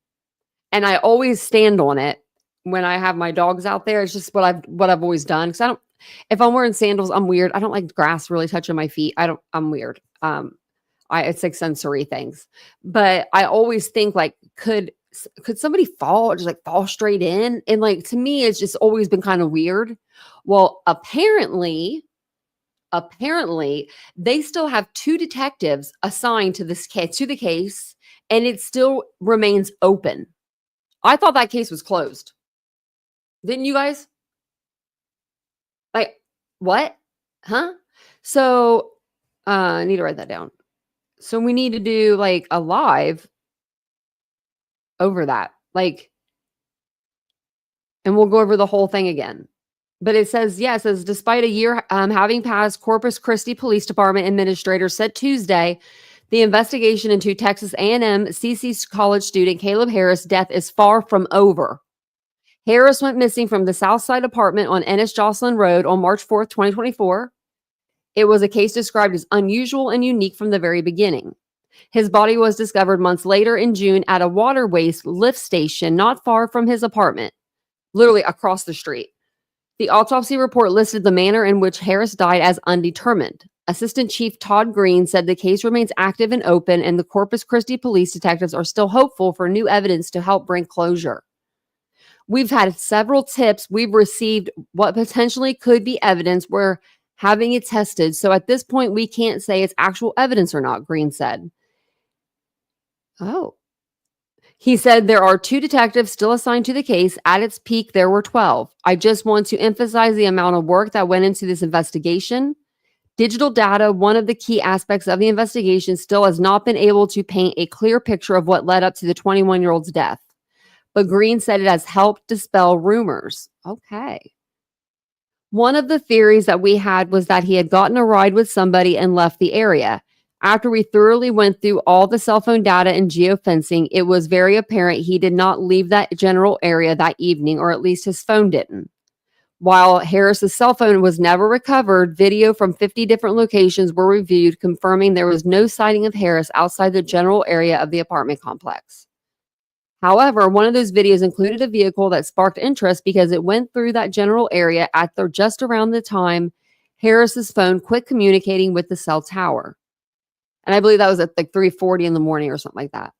I always stand on it when I have my dogs out there. It's just what I've always done. Cause if I'm wearing sandals, I'm weird. I don't like grass really touching my feet. I'm weird. It's like sensory things, but I always think like, could somebody fall straight in? And like, to me, it's just always been kind of weird. Well, apparently they still have 2 detectives assigned to the case, and it still remains open. I thought that case was closed. Didn't you guys? Like, what? Huh? So, I need to write that down. So we need to do like a live over that, like, and we'll go over the whole thing again. But it says, despite a year having passed, Corpus Christi Police Department administrators said Tuesday the investigation into Texas A&M CC college student Caleb Harris' death is far from over. Harris went missing from the Southside apartment on Ennis Jocelyn Road on March 4th, 2024. It was a case described as unusual and unique from the very beginning. His body was discovered months later in June at a water waste lift station not far from his apartment, literally across the street. The autopsy report listed the manner in which Harris died as undetermined. Assistant Chief Todd Green said the case remains active and open, and the Corpus Christi police detectives are still hopeful for new evidence to help bring closure. We've had several tips. We've received what potentially could be evidence. We're having it tested. So at this point, we can't say it's actual evidence or not, Green said. Oh. He said there are 2 detectives still assigned to the case. At its peak, there were 12. I just want to emphasize the amount of work that went into this investigation. Digital data, one of the key aspects of the investigation, still has not been able to paint a clear picture of what led up to the 21-year-old's death. But Green said it has helped dispel rumors. Okay. One of the theories that we had was that he had gotten a ride with somebody and left the area. After we thoroughly went through all the cell phone data and geofencing, it was very apparent he did not leave that general area that evening, or at least his phone didn't. While Harris's cell phone was never recovered, video from 50 different locations were reviewed, confirming there was no sighting of Harris outside the general area of the apartment complex. However, one of those videos included a vehicle that sparked interest because it went through that general area at just around the time Harris's phone quit communicating with the cell tower. And I believe that was at like 3:40 in the morning or something like that.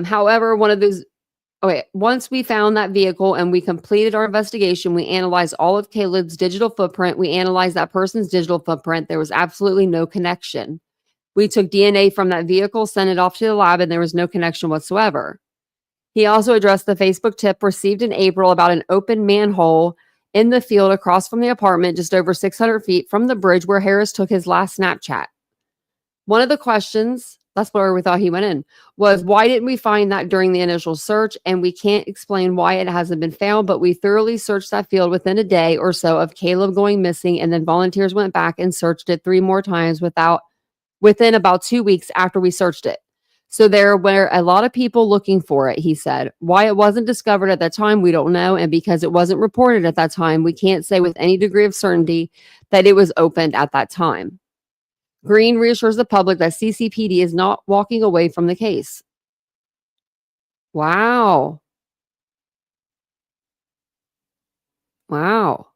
However, once we found that vehicle and we completed our investigation, we analyzed all of Caleb's digital footprint. We analyzed that person's digital footprint. There was absolutely no connection. We took DNA from that vehicle, sent it off to the lab, and there was no connection whatsoever. He also addressed the Facebook tip received in April about an open manhole in the field across from the apartment, just over 600 feet from the bridge where Harris took his last Snapchat. One of the questions, that's where we thought he went in, was why didn't we find that during the initial search? And we can't explain why it hasn't been found, but we thoroughly searched that field within a day or so of Caleb going missing, and then volunteers went back and searched it 3 more times within about 2 weeks after we searched it. So there were a lot of people looking for it, he said. Why it wasn't discovered at that time, we don't know. And because it wasn't reported at that time, we can't say with any degree of certainty that it was opened at that time. Green reassures the public that CCPD is not walking away from the case. Wow. Wow.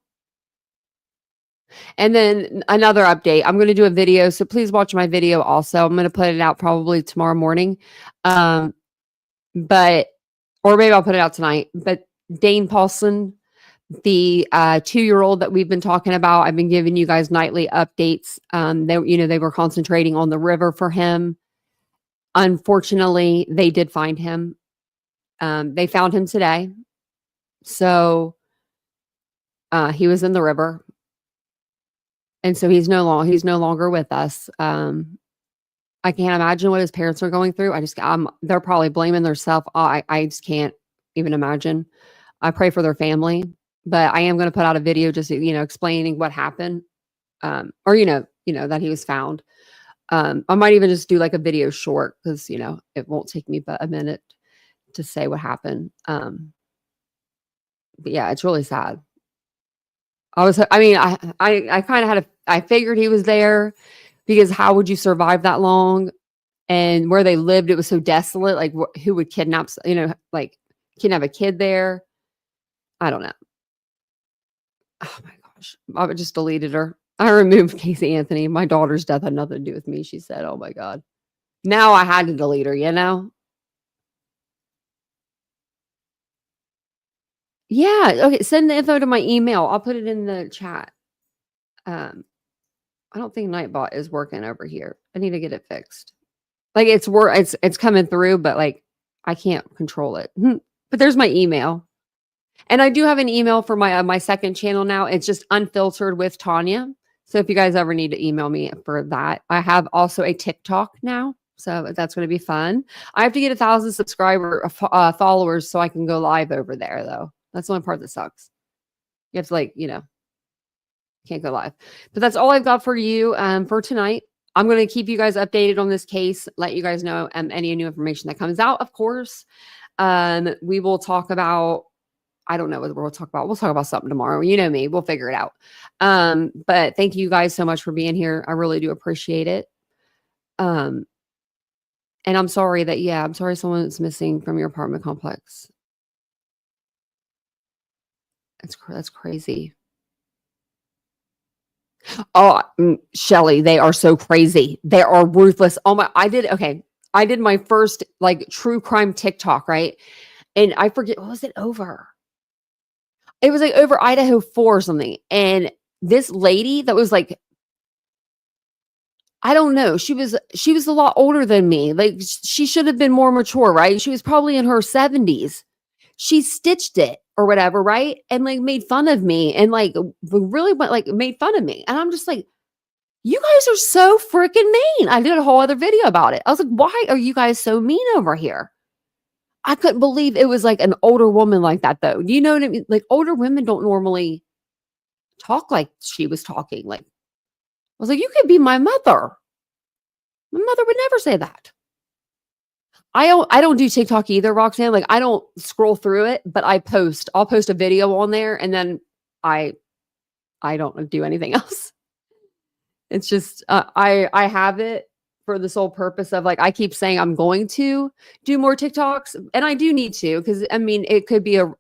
And then another update. I'm going to do a video, so please watch my video also. I'm going to put it out probably tomorrow morning. Or maybe I'll put it out tonight. But Dane Paulson, the 2-year-old that we've been talking about, I've been giving you guys nightly updates. They were concentrating on the river for him. Unfortunately, they did find him. They found him today. So he was in the river. And so he's no longer with us. I can't imagine what his parents are going through. They're probably blaming themselves. I just can't even imagine. I pray for their family, but I am going to put out a video just, explaining what happened. Or, that he was found. I might even just do like a video short because, it won't take me but a minute to say what happened. But yeah, it's really sad. I kind of I figured he was there because how would you survive that long? And where they lived, it was so desolate. Like who would kidnap, kidnap a kid there? I don't know. Oh my gosh. I just deleted her. I removed Casey Anthony. My daughter's death had nothing to do with me. She said, oh my God. Now I had to delete her, Yeah. Okay. Send the info to my email. I'll put it in the chat. I don't think Nightbot is working over here. I need to get it fixed. Like it's coming through, but like I can't control it. But there's my email. And I do have an email for my second channel now. It's just Unfiltered with Tanya. So if you guys ever need to email me for that, I have also a TikTok now. So that's going to be fun. I have to get 1,000 followers so I can go live over there though. That's the only part that sucks. You have to can't go live. But that's all I've got for you for tonight. I'm going to keep you guys updated on this case, let you guys know any new information that comes out, of course. We will talk about, I don't know what we'll talk about. We'll talk about something tomorrow. You know me. We'll figure it out. But thank you guys so much for being here. I really do appreciate it. And I'm sorry I'm sorry someone's missing from your apartment complex. That's crazy. Oh, Shelly, they are so crazy. They are ruthless. Oh my, I did my first like true crime TikTok, right? And I forget, what was it over? It was like over Idaho 4 or something. And this lady that was like, I don't know. She was a lot older than me. Like she should have been more mature, right? She was probably in her 70s. She stitched it or whatever, right? And like made fun of me and like really went like made fun of me. And I'm just like, you guys are so freaking mean. I did a whole other video about it. I was like, why are you guys so mean over here? I couldn't believe it was like an older woman like that though. Do you know what I mean? Like older women don't normally talk like she was talking. Like I was like, you could be my mother. My mother would never say that. I don't do TikTok either, Roxanne. Like I don't scroll through it, but I'll post a video on there and then I don't do anything else. It's just, I have it for the sole purpose of like, I keep saying I'm going to do more TikToks and I do need to, because I mean, it could be a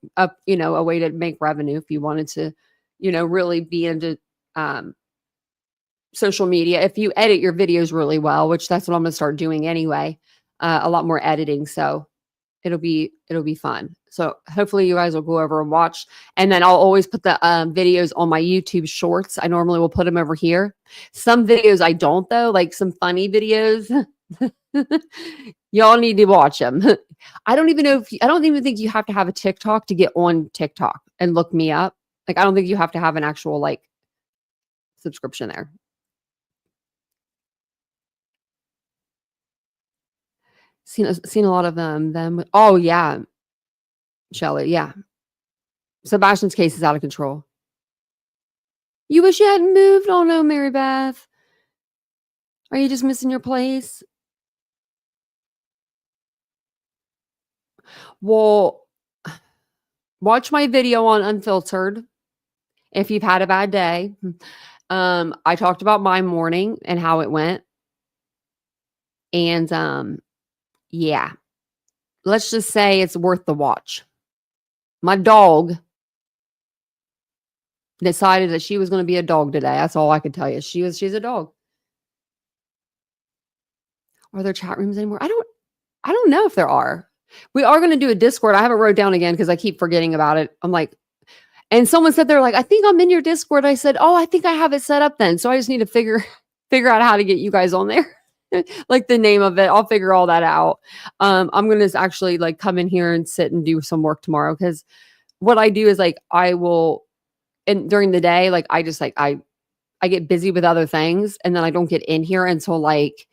way to make revenue if you wanted to, really be into, social media. If you edit your videos really well, which that's what I'm going to start doing anyway, a lot more editing. So it'll be fun. So hopefully you guys will go over and watch. And then I'll always put the videos on my YouTube shorts. I normally will put them over here. Some videos I don't though, like some funny videos. Y'all need to watch them. I don't even think you have to have a TikTok to get on TikTok and look me up. Like, I don't think you have to have an actual like subscription there. Seen a lot of them. Oh yeah. Shelly, yeah. Sebastian's case is out of control. You wish you hadn't moved? Oh no, Mary Beth. Are you just missing your place? Well, watch my video on Unfiltered if you've had a bad day. I talked about my morning and how it went. And yeah. Let's just say it's worth the watch. My dog decided that she was going to be a dog today. That's all I could tell you. She's a dog. Are there chat rooms anymore? I don't know if there are. We are going to do a Discord. I haven't wrote down again because I keep forgetting about it. I'm like, and someone said they're like, I think I'm in your Discord. I said, oh, I think I have it set up then. So I just need to figure out how to get you guys on there. Like the name of it. I'll figure all that out. I'm going to actually like come in here and sit and do some work tomorrow. Cause what I do is like, I will, and during the day, like, I just like, I get busy with other things and then I don't get in here until like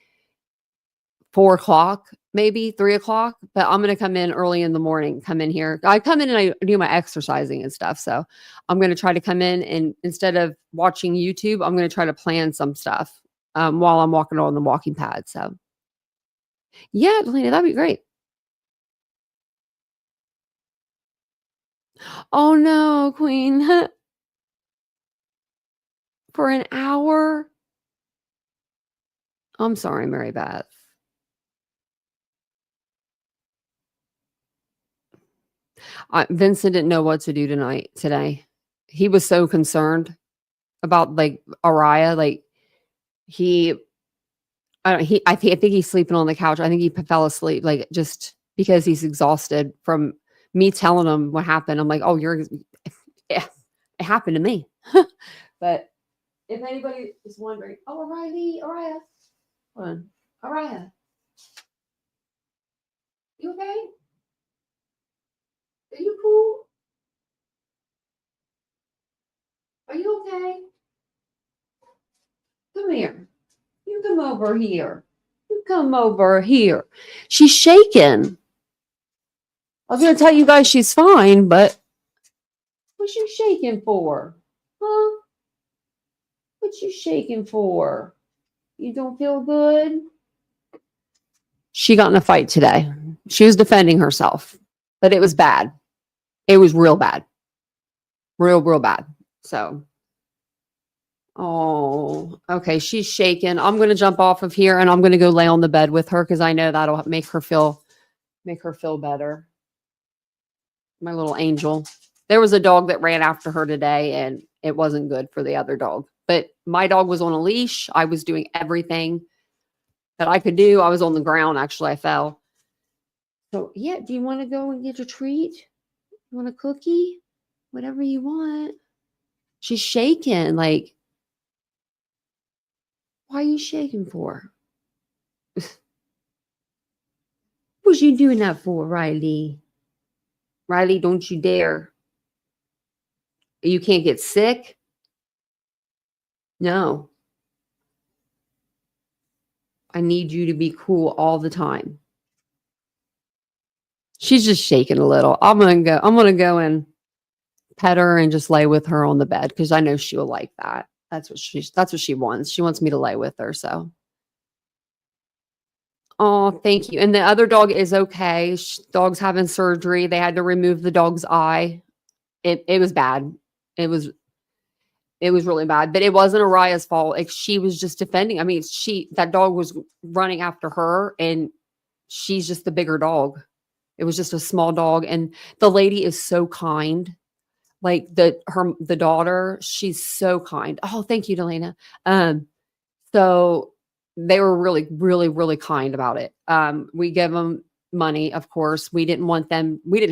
4 o'clock, maybe 3 o'clock, but I'm going to come in early in the morning, come in here. I come in and I do my exercising and stuff. So I'm going to try to come in and instead of watching YouTube, I'm going to try to plan some stuff. While I'm walking on the walking pad. So yeah, Lena, that'd be great. Oh no, Queen. For an hour? I'm sorry, Mary Beth. Vincent didn't know what to do today. He was so concerned about like Araya, like I think he's sleeping on the couch. I think he fell asleep, like just because he's exhausted from me telling him what happened. I'm like, oh, yeah, it happened to me. But if anybody is wondering, oh, Araya, hold on, Araya, you okay? Are you cool? Are you okay? Come here. You come over here. You come over here. She's shaking. I was going to tell you guys she's fine, but what's you shaking for? Huh? What you shaking for? You don't feel good? She got in a fight today. She was defending herself, but it was bad. It was real bad. Real bad. So... oh, okay. She's shaking. I'm going to jump off of here and I'm going to go lay on the bed with her because I know that'll make her feel better. My little angel. There was a dog that ran after her today, and it wasn't good for the other dog. But my dog was on a leash. I was doing everything that I could do. I was on the ground. Actually, I fell. So yeah, do you want to go and get a treat? You want a cookie? Whatever you want. She's shaking. Like, why are you shaking for? What was you doing that for, Riley? Riley, don't you dare. You can't get sick? No. I need you to be cool all the time. She's just shaking a little. I'm gonna go and pet her and just lay with her on the bed because I know she'll like that. That's what she wants. She wants me to lay with her. So, oh, thank you. And the other dog is okay. Dog's having surgery. They had to remove the dog's eye. It was bad. It was really bad, but it wasn't Araya's fault. Like, she was just defending. I mean, that dog was running after her, and she's just the bigger dog. It was just a small dog, and the lady is so kind. Like the daughter, she's so kind. Oh, thank you, Delana. So they were really, really, really kind about it. We give them money, of course. We didn't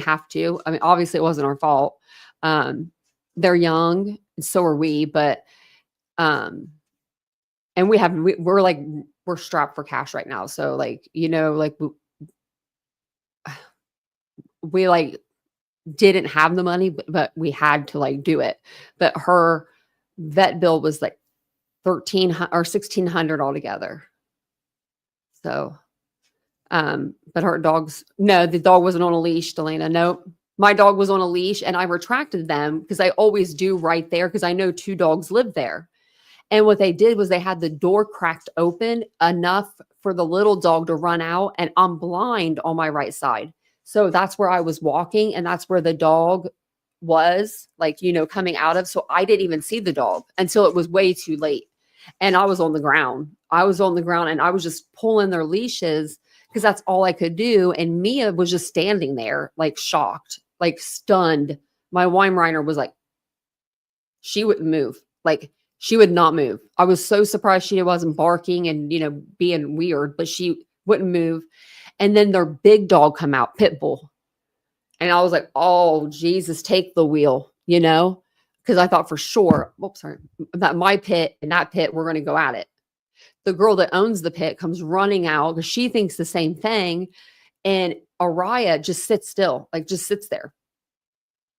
have to. I mean, obviously it wasn't our fault. They're young, so are we, but and we're strapped for cash right now. So like, like we like didn't have the money, but we had to like do it. But her vet bill was like $1,300 or $1,600 altogether. So, but her the dog wasn't on a leash, Delana. Nope. My dog was on a leash, and I retracted them because I always do right there because I know 2 dogs live there. And what they did was they had the door cracked open enough for the little dog to run out, and I'm blind on my right side. So that's where I was walking, and that's where the dog was, like, coming out of. So I didn't even see the dog until it was way too late. And I was on the ground. And I was just pulling their leashes because that's all I could do. And Mia was just standing there, like shocked, like stunned. My Weimaraner was like, she wouldn't move. Like, she would not move. I was so surprised she wasn't barking and, being weird, but she wouldn't move. And then their big dog come out, pit bull. And I was like, oh, Jesus, take the wheel, because I thought for sure, that my pit and that pit, we're going to go at it. The girl that owns the pit comes running out because she thinks the same thing. And Araya just sits still, like just sits there.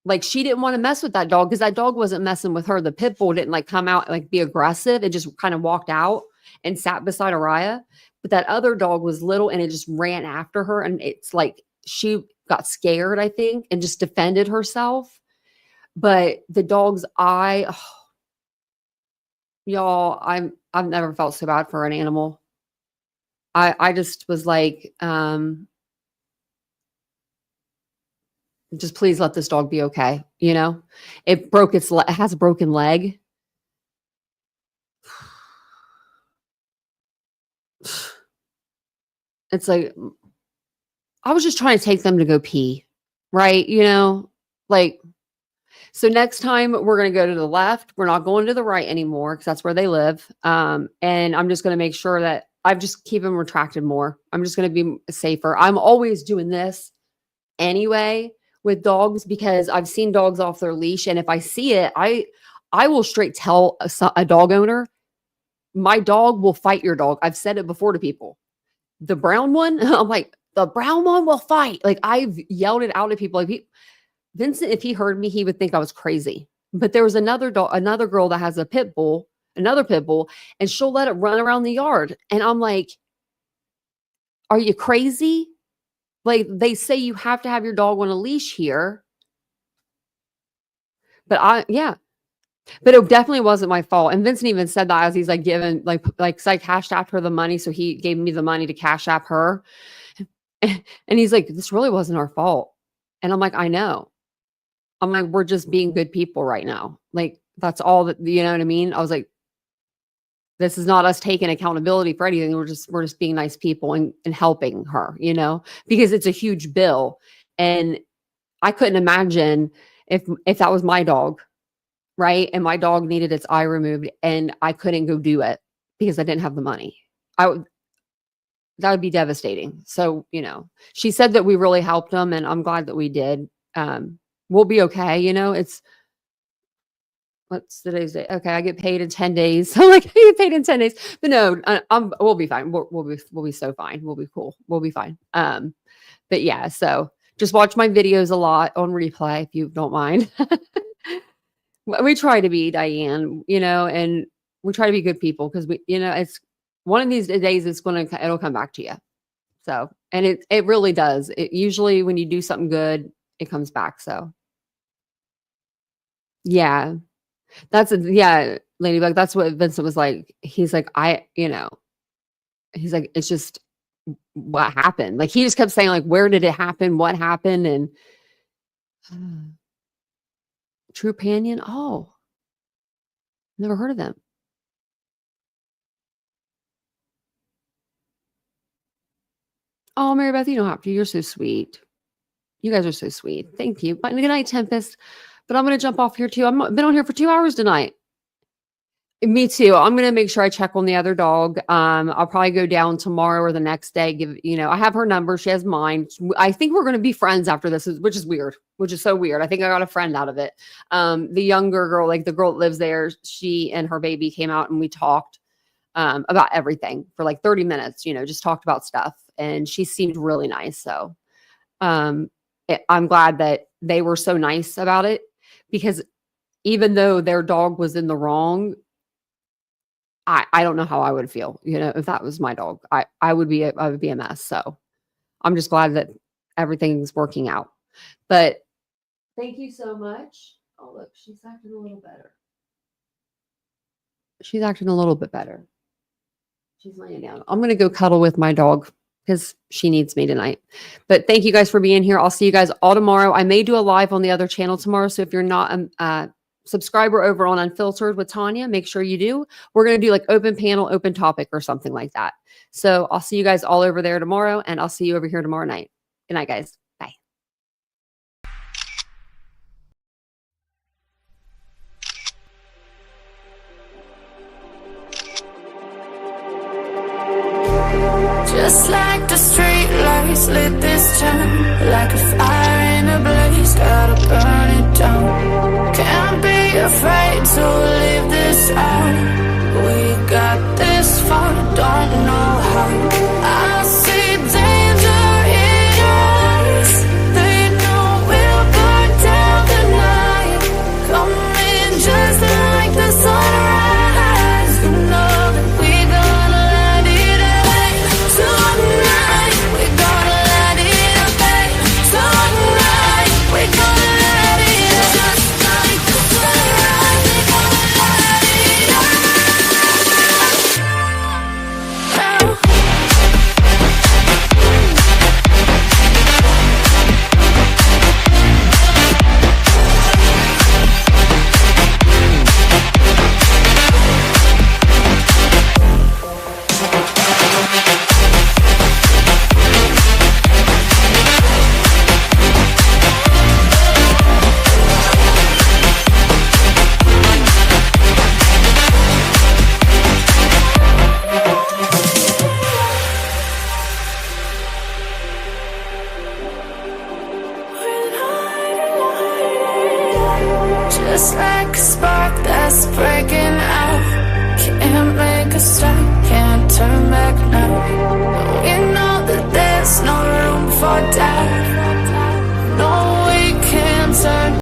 Like, she didn't want to mess with that dog because that dog wasn't messing with her. The pit bull didn't like come out and like be aggressive. It just kind of walked out and sat beside Araya. But that other dog was little, and it just ran after her. And it's like she got scared, I think, and just defended herself. But the dog's eye, y'all, I've never felt so bad for an animal. I just was like, just please let this dog be okay. It broke it has a broken leg. It's like, I was just trying to take them to go pee, right? Like, so next time we're going to go to the left. We're not going to the right anymore because that's where they live. And I'm just going to make sure that I just keep them retracted more. I'm just going to be safer. I'm always doing this anyway with dogs because I've seen dogs off their leash. And if I see it, I will straight tell a dog owner, my dog will fight your dog. I've said it before to people. The brown one, I'm like, the brown one will fight. Like, I've yelled it out to people. Like, Vincent, if he heard me, he would think I was crazy. But there was another girl that has another pit bull, and she'll let it run around the yard. And I'm like, are you crazy? Like, they say you have to have your dog on a leash here. But but it definitely wasn't my fault. And Vincent even said that as he's like giving, so I cashed app her the money. So he gave me the money to cash app her. And he's like, this really wasn't our fault. And I'm like, I know. I'm like, we're just being good people right now. Like, that's all that, you know what I mean? I was like, this is not us taking accountability for anything. We're just being nice people and helping her, because it's a huge bill. And I couldn't imagine if that was my dog, right? And my dog needed its eye removed and I couldn't go do it because I didn't have the money. That would be devastating. So, she said that we really helped them and I'm glad that we did. We'll be okay. What's today's day? Okay. I get paid in 10 days. So I get paid in 10 days, but no, we'll be fine. We'll be so fine. We'll be cool. We'll be fine. But yeah, so just watch my videos a lot on replay if you don't mind. We try to be, Diane, and we try to be good people because it's one of these days it'll come back to you. So, and it really does. It usually when you do something good, it comes back. So yeah, Ladybug. That's what Vincent was like. He's like, he's like, it's just what happened. Like he just kept saying like, where did it happen? What happened? And True Panion. Oh, never heard of them. Oh, Mary Beth, you don't have to. You're so sweet. You guys are so sweet. Thank you. Good night, Tempest. But I'm going to jump off here too. I've been on here for 2 hours tonight. Me too. I'm going to make sure I check on the other dog. I'll probably go down tomorrow or the next day. I have her number. She has mine. I think we're going to be friends after this, which is weird, which is so weird. I think I got a friend out of it. The younger girl, like the girl that lives there, she and her baby came out and we talked about everything for like 30 minutes, just talked about stuff. And she seemed really nice. So I'm glad that they were so nice about it because even though their dog was in the wrong, I don't know how I would feel, if that was my dog, I would be a mess. So I'm just glad that everything's working out. But thank you so much. Oh, look, she's acting a little better. She's acting a little bit better. She's laying down. I'm going to go cuddle with my dog because she needs me tonight. But thank you guys for being here. I'll see you guys all tomorrow. I may do a live on the other channel tomorrow. So if you're not a subscriber over on Unfiltered with Tanya, make sure you do. We're going to do like open panel, open topic or something like that. So I'll see you guys all over there tomorrow and I'll see you over here tomorrow night. Good night, guys. Bye. Just like the street lights lit this town, like a fire in a blaze, gotta burn it down. Can't be afraid to live this out. We got this far, don't know how. I see danger in eyes. They know we'll burn down the night. Coming just like the sunrise. You know that we're gonna light it up tonight. We're gonna light it up tonight. We're gonna light it up just like the sunrise. We're gonna light it up now. Just like a spark that spreads